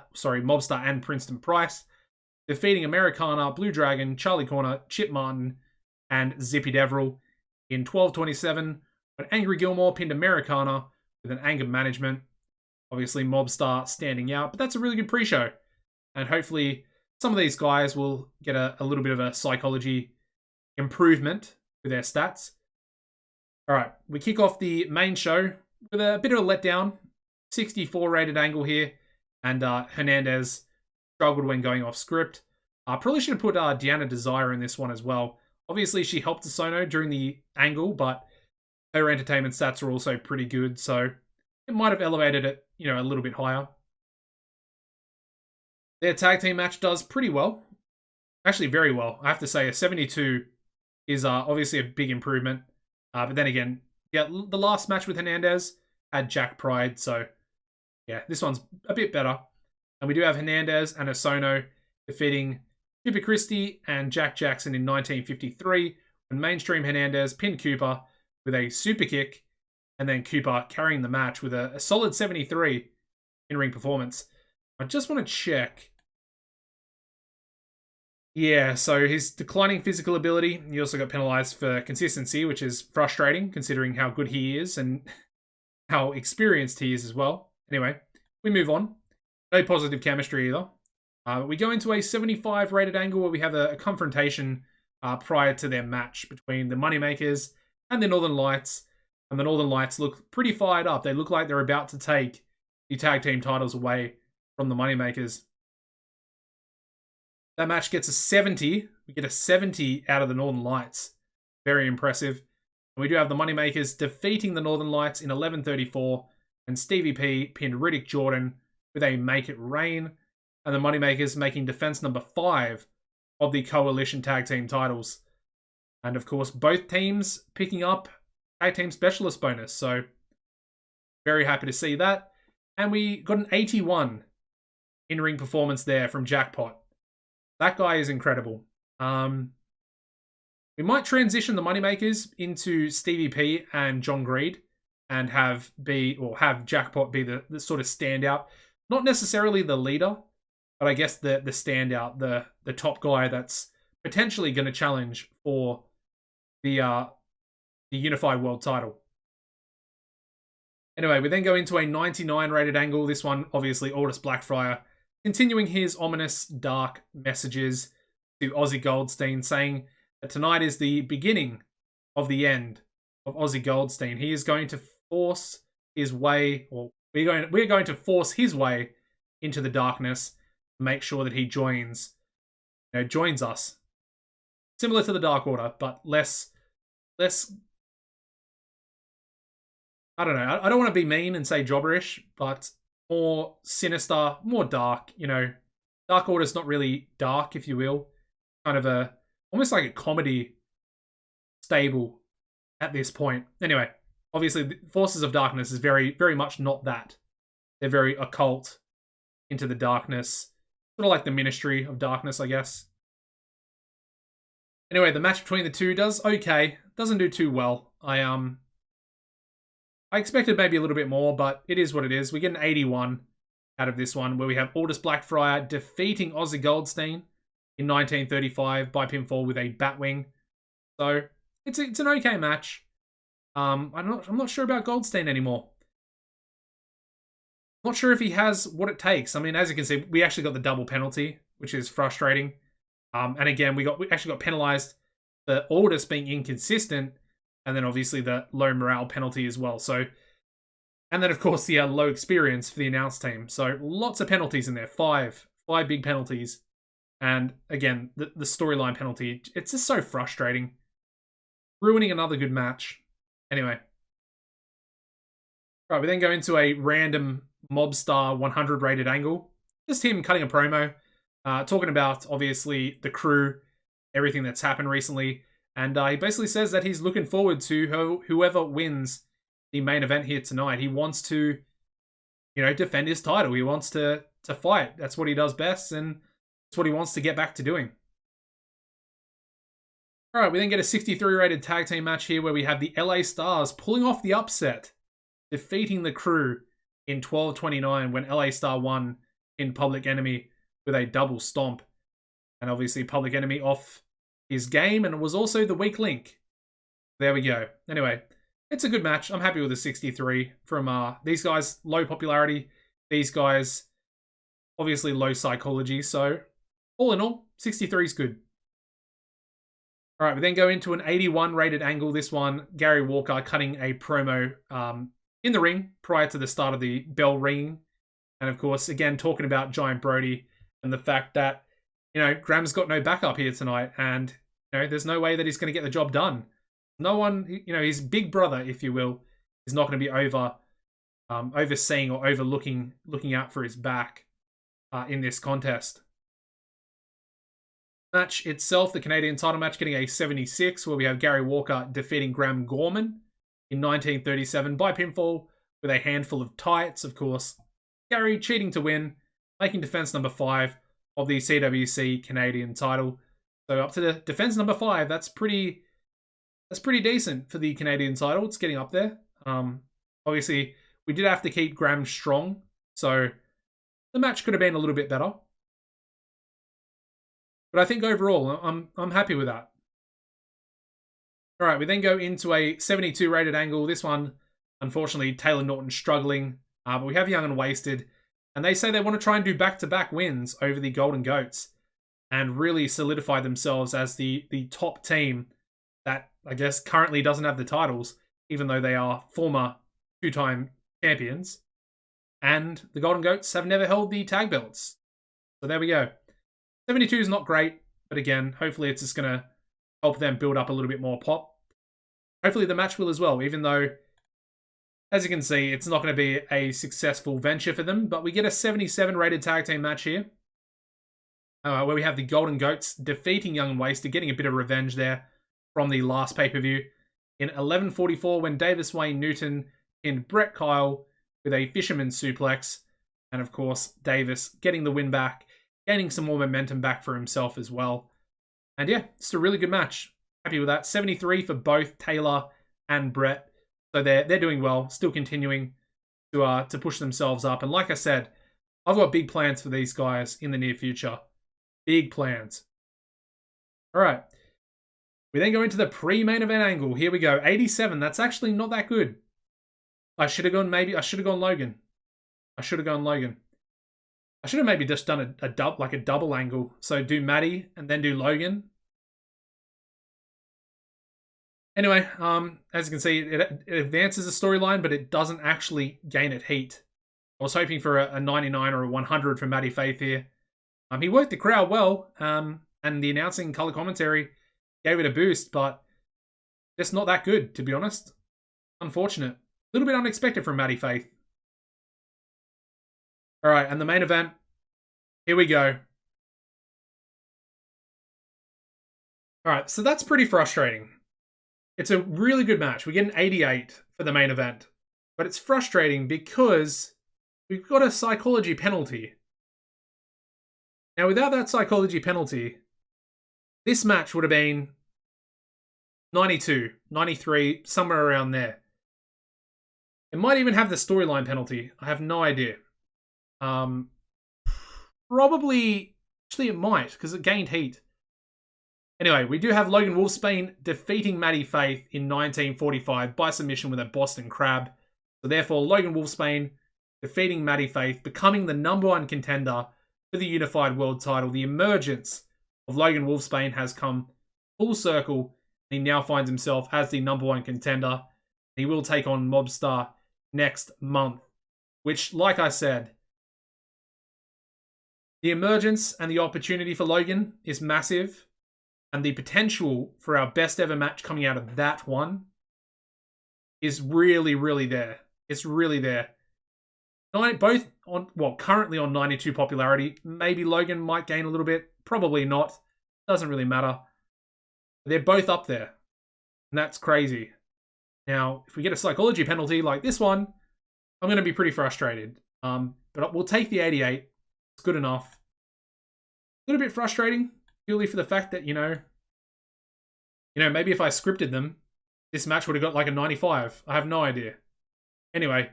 and Princeton Price defeating Americana, Blue Dragon, Charlie Corner, Chip Martin, and Zippy Deverell. In 12-27, when Angry Gilmore pinned Americana with an anger management. Obviously, Mobstar standing out, but that's a really good pre-show. And hopefully, some of these guys will get a little bit of a psychology improvement with their stats. All right, we kick off the main show with a bit of a letdown. 64 rated angle here, and Hernandez struggled when going off script. I probably should have put Deanna Desire in this one as well. Obviously, she helped the Sono during the angle, but her entertainment stats are also pretty good, so it might have elevated it, a little bit higher. Their tag team match does pretty well. Actually, very well. I have to say, a 72 is obviously a big improvement. But then again, yeah, the last match with Hernandez had Jack Pride, so yeah, this one's a bit better. And we do have Hernandez and Osono defeating Cooper Christie and Jack Jackson in 1953, when mainstream Hernandez pinned Cooper with a super kick, and then Cooper carrying the match with a solid 73 in-ring performance. I just want to check. Yeah, so his declining physical ability, he also got penalized for consistency, which is frustrating considering how good he is and how experienced he is as well. Anyway, we move on. No positive chemistry either. We go into a 75 rated angle where we have a confrontation prior to their match between the Moneymakers and the Northern Lights. And the Northern Lights look pretty fired up. They look like they're about to take the tag team titles away from the Moneymakers. That match gets a 70. We get a 70 out of the Northern Lights. Very impressive. And we do have the Moneymakers defeating the Northern Lights in 11:34. And Stevie P pinned Riddick Jordan with a Make It Rain. And the Moneymakers making defense number 5 of the Coalition Tag Team titles. And of course, both teams picking up Tag Team Specialist bonus. So, very happy to see that. And we got an 81 in-ring performance there from Jackpot. That guy is incredible. We might transition the Moneymakers into Stevie P and John Greed and have Jackpot be the sort of standout. Not necessarily the leader, but I guess the standout, the top guy that's potentially going to challenge for the Unified World title. Anyway, we then go into a 99 rated angle. This one, obviously, Aldous Blackfire, continuing his ominous dark messages to Aussie Goldstein, saying that tonight is the beginning of the end of Aussie Goldstein. He is going to force his way, or we're going to force his way into the darkness to make sure that he joins us. Similar to the Dark Order, but less. I don't know. I don't want to be mean and say jobberish, but more sinister, more dark. Dark Order's not really dark, if you will. Kind of almost like a comedy stable at this point. Anyway, obviously, the Forces of Darkness is very, very much not that. They're very occult, into the darkness. Sort of like the Ministry of Darkness, I guess. Anyway, the match between the two does okay. Doesn't do too well. I expected maybe a little bit more, but it is what it is. We get an 81 out of this one, where we have Aldous Blackfire defeating Aussie Goldstein in 1935 by pinfall with a Batwing. So it's an okay match. I'm not sure about Goldstein anymore. Not sure if he has what it takes. I mean, as you can see, we actually got the double penalty, which is frustrating. And again, we actually got penalized for Aldous being inconsistent, and then obviously the low morale penalty as well. So, and then of course the low experience for the announce team. So lots of penalties in there. Five big penalties. And again, the storyline penalty. It's just so frustrating. Ruining another good match. Anyway. Right, we then go into a random Mobstar 100 rated angle. Just him cutting a promo. Talking about, obviously, the crew. Everything that's happened recently. And he basically says that he's looking forward to whoever wins the main event here tonight. He wants to, defend his title. He wants to fight. That's what he does best, and it's what he wants to get back to doing. All right, we then get a 63 rated tag team match here where we have the LA Stars pulling off the upset, defeating the crew in 12:29 when LA Star won in Public Enemy with a double stomp. And obviously Public Enemy off his game, and it was also the weak link. There we go. Anyway, it's a good match. I'm happy with the 63 from these guys. Low popularity. These guys, obviously low psychology. So, all in all, 63 is good. All right, we then go into an 81 rated angle. This one, Gary Walker cutting a promo in the ring prior to the start of the bell ringing. And of course, again, talking about Giant Brody and the fact that Graham's got no backup here tonight, and there's no way that he's going to get the job done. No one, his big brother, if you will, is not going to be overseeing or looking out for his back in this contest. Match itself, the Canadian title match, getting a 76, where we have Gary Walker defeating Graham Gorman in 1937 by pinfall with a handful of tights. Of course, Gary cheating to win, making defense number 5 of the CWC Canadian title. So up to the defense number 5, that's pretty decent for the Canadian title. It's getting up there. Obviously, we did have to keep Graham strong, so the match could have been a little bit better. But I think overall, I'm happy with that. All right, we then go into a 72 rated angle. This one, unfortunately, Taylor Norton struggling, but we have Young and Wasted. And they say they want to try and do back-to-back wins over the Golden Goats and really solidify themselves as the top team that, I guess, currently doesn't have the titles even though they are former two-time champions. And the Golden Goats have never held the tag belts. So there we go. 72 is not great, but again, hopefully it's just going to help them build up a little bit more pop. Hopefully the match will as well, even though, as you can see, it's not going to be a successful venture for them. But we get a 77 rated tag team match here, where we have the Golden Goats defeating Young and Wasted, getting a bit of revenge there from the last pay-per-view. In 11:44, when Davis Wayne Newton pinned Brett Kyle with a fisherman suplex. And of course, Davis getting the win back, gaining some more momentum back for himself as well. And yeah, it's a really good match. Happy with that. 73 for both Taylor and Brett. So they're doing well, still continuing to push themselves up. And like I said, I've got big plans for these guys in the near future. Big plans. All right. We then go into the pre-main event angle. Here we go. 87. That's actually not that good. I should have gone Logan. I should have maybe just done a double angle. So do Maddie and then do Logan. Anyway, as you can see, it advances the storyline, but it doesn't actually gain it heat. I was hoping for a 99 or a 100 for Maddie Faith here. He worked the crowd well, and the announcing color commentary gave it a boost, but just not that good, to be honest. Unfortunate. A little bit unexpected from Maddie Faith. All right, and the main event. Here we go. All right, so that's pretty frustrating. It's a really good match. We get an 88 for the main event, but it's frustrating because we've got a psychology penalty. Now, without that psychology penalty, this match would have been 92, 93, somewhere around there. It might even have the storyline penalty. I have no idea. Probably, actually it might, because it gained heat. Anyway, we do have Logan Wolfsbane defeating Maddie Faith in 1945 by submission with a Boston Crab. So therefore, Logan Wolfsbane defeating Maddie Faith, becoming the #1 contender for the Unified World title. The emergence of Logan Wolfsbane has come full circle. He now finds himself as the #1 contender. He will take on Mobstar next month, which, like I said, the emergence and the opportunity for Logan is massive, and the potential for our best ever match coming out of that one is really, really there. It's really there. Both on, currently on 92 popularity. Maybe Logan might gain a little bit. Probably not. Doesn't really matter. They're both up there. And that's crazy. Now, if we get a psychology penalty like this one, I'm going to be pretty frustrated. But we'll take the 88. It's good enough. A little bit frustrating, purely for the fact that, maybe if I scripted them, this match would have got like a 95. I have no idea. Anyway,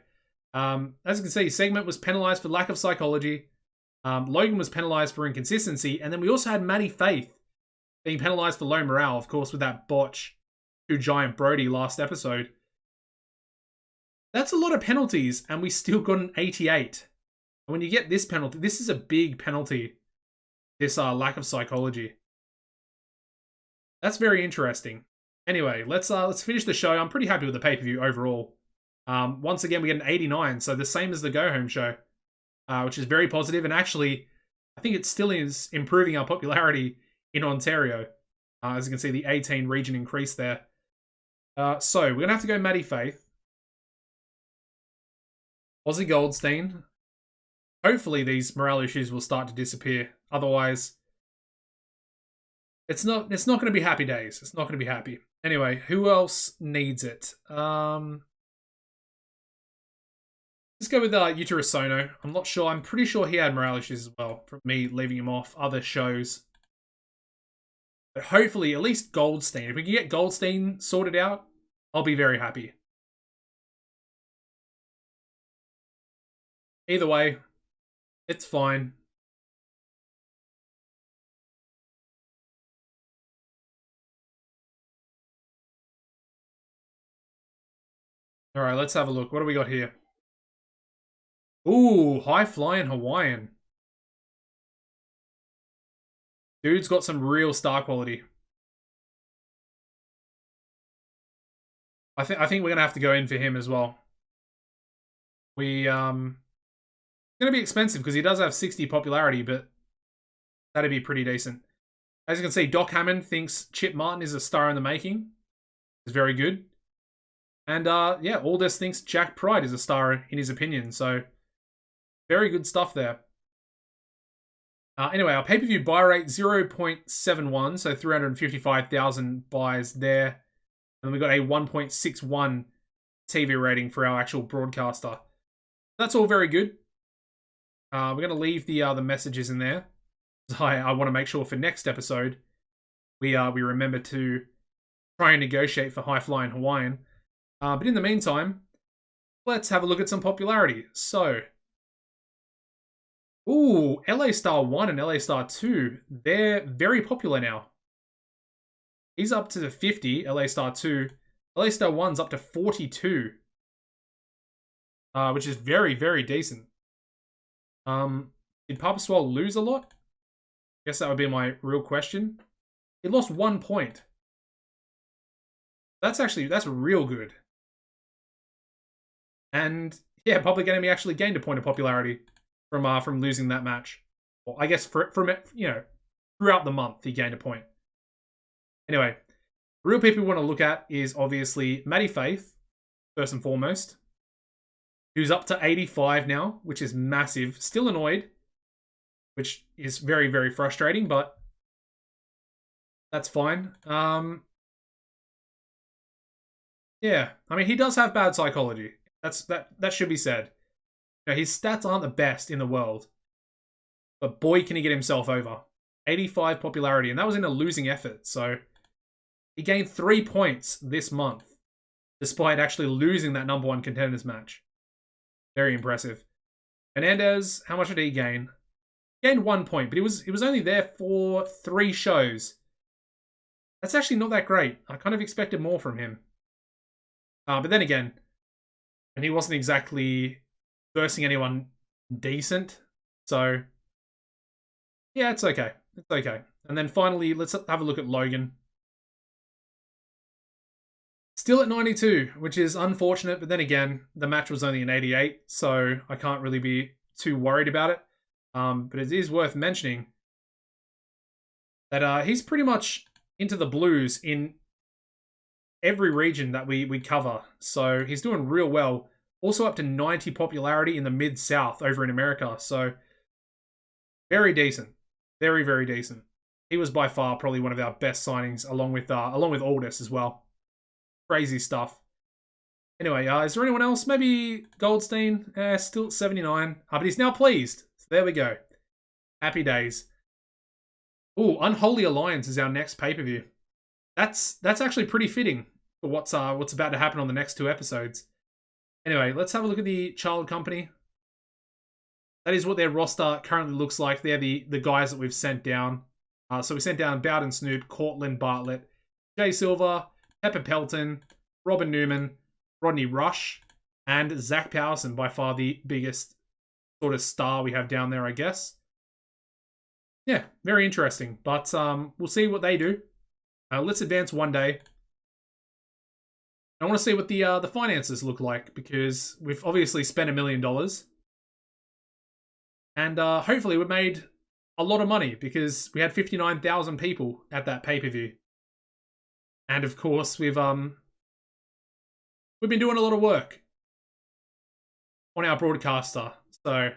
as you can see, Segment was penalized for lack of psychology. Logan was penalized for inconsistency. And then we also had Maddie Faith being penalized for low morale, of course, with that botch to Giant Brody last episode. That's a lot of penalties, and we still got an 88. And when you get this penalty, this is a big penalty. This lack of psychology. That's very interesting. Anyway, let's finish the show. I'm pretty happy with the pay-per-view overall. Once again, we get an 89, so the same as the Go Home show, which is very positive. And actually, I think it still is improving our popularity in Ontario. As you can see, the 18 region increase there. So we're going to have to go Maddie Faith. Aussie Goldstein. Hopefully these morale issues will start to disappear. Otherwise, it's not going to be happy days. It's not going to be happy. Anyway, who else needs it? Let's go with Yutaro Sono. I'm not sure. I'm pretty sure he had morale issues as well from me leaving him off other shows. But hopefully, at least Goldstein. If we can get Goldstein sorted out, I'll be very happy. Either way, it's fine. All right, let's have a look. What do we got here? Ooh, high flying Hawaiian. Dude's got some real star quality. I think we're gonna have to go in for him as well. We it's gonna be expensive because he does have 60 popularity, but that'd be pretty decent. As you can see, Doc Hammond thinks Chip Martin is a star in the making. It's very good. And yeah, Aldous thinks Jack Pride is a star in his opinion. So very good stuff there. Anyway, our pay-per-view buy rate 0.71, so 355,000 buys there. And we got a 1.61 TV rating for our actual broadcaster. That's all very good. We're going to leave the messages in there. I want to make sure for next episode we remember to try and negotiate for High Flying Hawaiian. But in the meantime, let's have a look at some popularity. So, ooh, LA Star 1 and LA Star 2, they're very popular now. He's up to 50, LA Star 2. LA Star 1's up to 42. Which is very, very decent. Did Papa Swole lose a lot? Guess that would be my real question. He lost 1 point. That's real good. And yeah, Public Enemy actually gained a point of popularity from losing that match. Well, I guess from throughout the month he gained a point. Anyway, the real people we want to look at is obviously Maddie Faith, first and foremost, who's up to 85 now, which is massive. Still annoyed, which is very, very frustrating, but that's fine. Yeah, I mean, he does have bad psychology. That should be said. His stats aren't the best in the world, but boy, can he get himself over. 85 popularity, and that was in a losing effort, so he gained 3 points this month, despite actually losing that number 1 contenders match. Very impressive. Hernandez, how much did he gain? He gained 1 point, but he was only there for 3 shows. That's actually not that great. I kind of expected more from him. But then again, and he wasn't exactly versing anyone decent, so yeah, it's okay. It's okay. And then finally, let's have a look at Logan. Still at 92, which is unfortunate, but then again, the match was only an 88, so I can't really be too worried about it. But it is worth mentioning that he's pretty much into the blues in every region that we cover. So he's doing real well. Also up to 90 popularity in the Mid-South over in America. So very decent. Very, very decent. He was by far probably one of our best signings, along with Aldous as well. Crazy stuff. Anyway, is there anyone else? Maybe Goldstein? Still at 79. But he's now pleased. So there we go. Happy days. Ooh, Unholy Alliance is our next pay-per-view. That's actually pretty fitting for what's about to happen on the next 2 episodes. Anyway, let's have a look at the Child Company. That is what their roster currently looks like. They're the guys that we've sent down. So we sent down Bowden Snoot, Cortland Bartlett, Jay Silver, Pepper Pelton, Robin Newman, Rodney Rush, and Zach Powson, by far the biggest sort of star we have down there, I guess. Yeah, very interesting. But we'll see what they do. Let's advance one day. I want to see what the finances look like, because we've obviously spent $1 million. And hopefully we've made a lot of money, because we had 59,000 people at that pay-per-view. And of course, we've been doing a lot of work on our broadcaster. So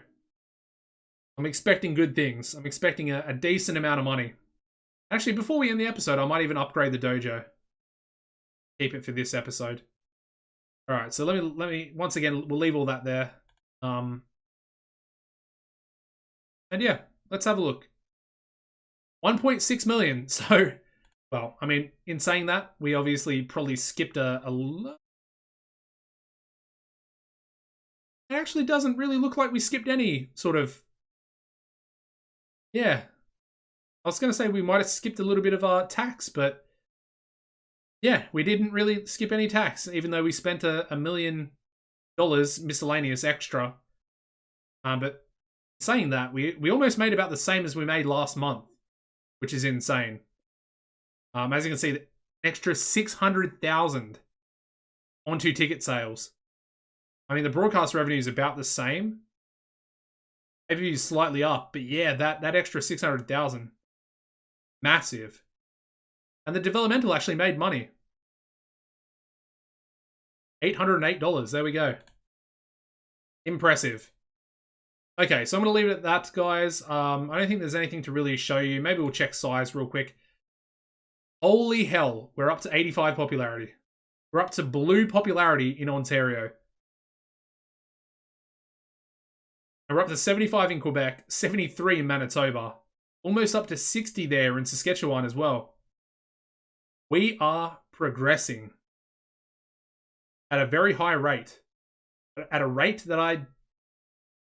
I'm expecting good things. I'm expecting a decent amount of money. Actually, before we end the episode, I might even upgrade the dojo. Keep it for this episode. All right, so let me once again, we'll leave all that there. And yeah, let's have a look. 1.6 million. So, well, I mean, in saying that, we obviously probably skipped a lot. It actually doesn't really look like we skipped any sort of. Yeah. I was going to say we might have skipped a little bit of tax, but yeah, we didn't really skip any tax, even though we spent $1 million miscellaneous extra. But saying that, we almost made about the same as we made last month, which is insane. As you can see, the extra 600,000 onto ticket sales. I mean, the broadcast revenue is about the same. Maybe slightly up, but yeah, that extra 600,000, massive. And the developmental actually made money. $808. There we go. Impressive. Okay, so I'm going to leave it at that, guys. I don't think there's anything to really show you. Maybe we'll check size real quick. Holy hell, we're up to 85 popularity. We're up to blue popularity in Ontario. And we're up to 75 in Quebec, 73 in Manitoba. Almost up to 60 there in Saskatchewan as well. We are progressing at a very high rate. At a rate that I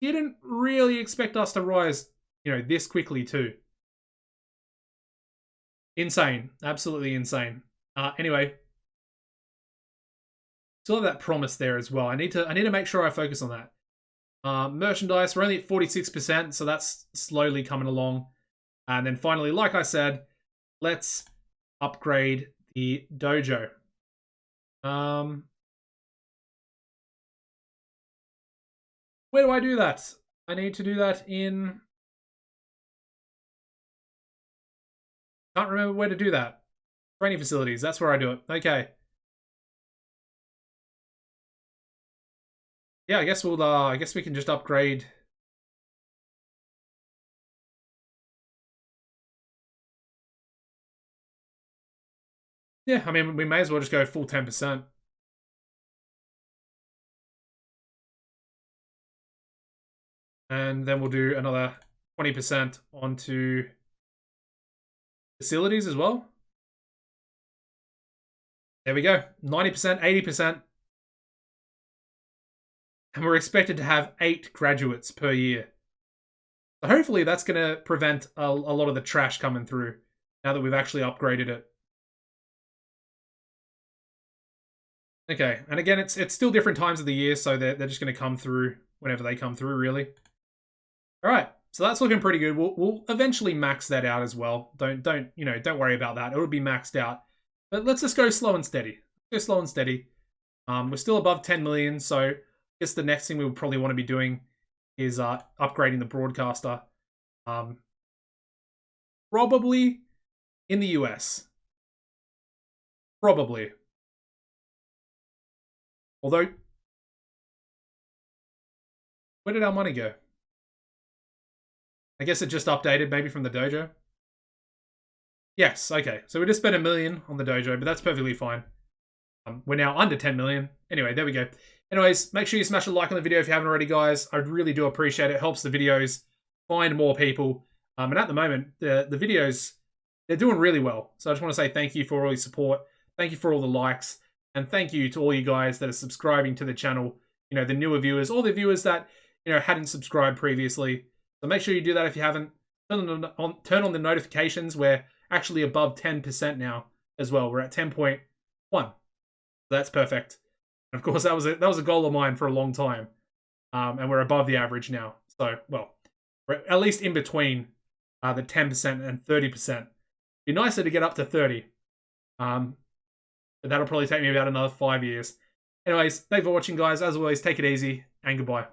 didn't really expect us to rise, this quickly too. Insane. Absolutely insane. Anyway. Still have that promise there as well. I need to make sure I focus on that. Merchandise, we're only at 46%, so that's slowly coming along. And then finally, like I said, let's upgrade the dojo. Where do I do that? I need to do that in... Can't remember where to do that. Training facilities, that's where I do it. Okay. Yeah, I guess we can just upgrade. Yeah, I mean, we may as well just go full 10%. And then we'll do another 20% onto facilities as well. There we go. 90%, 80%. And we're expected to have 8 graduates per year. So hopefully that's going to prevent a lot of the trash coming through now that we've actually upgraded it. Okay, and again, it's still different times of the year, so they're just going to come through whenever they come through, really. All right, so that's looking pretty good. We'll eventually max that out as well. Don't worry about that. It'll be maxed out. But let's just go slow and steady. Go slow and steady. We're still above 10 million, so I guess the next thing we will probably want to be doing is upgrading the broadcaster. Probably in the US. Probably. Although, where did our money go? I guess it just updated, maybe from the dojo. Yes, okay. So we just spent $1 million on the dojo, but that's perfectly fine. We're now under 10 million. Anyway, there we go. Anyways, make sure you smash a like on the video if you haven't already, guys. I really do appreciate it. It helps the videos find more people. And at the moment, the videos, they're doing really well. So I just want to say thank you for all your support. Thank you for all the likes. And thank you to all you guys that are subscribing to the channel. The newer viewers, all the viewers that, hadn't subscribed previously. So make sure you do that if you haven't. Turn on the notifications. We're actually above 10% now as well. We're at 10.1. So that's perfect. And of course, that was a goal of mine for a long time. And we're above the average now. So, well, we're at least in between the 10% and 30%. Be nicer to get up to 30. But that'll probably take me about another 5 years. Anyways, thanks for watching, guys. As always, take it easy and goodbye.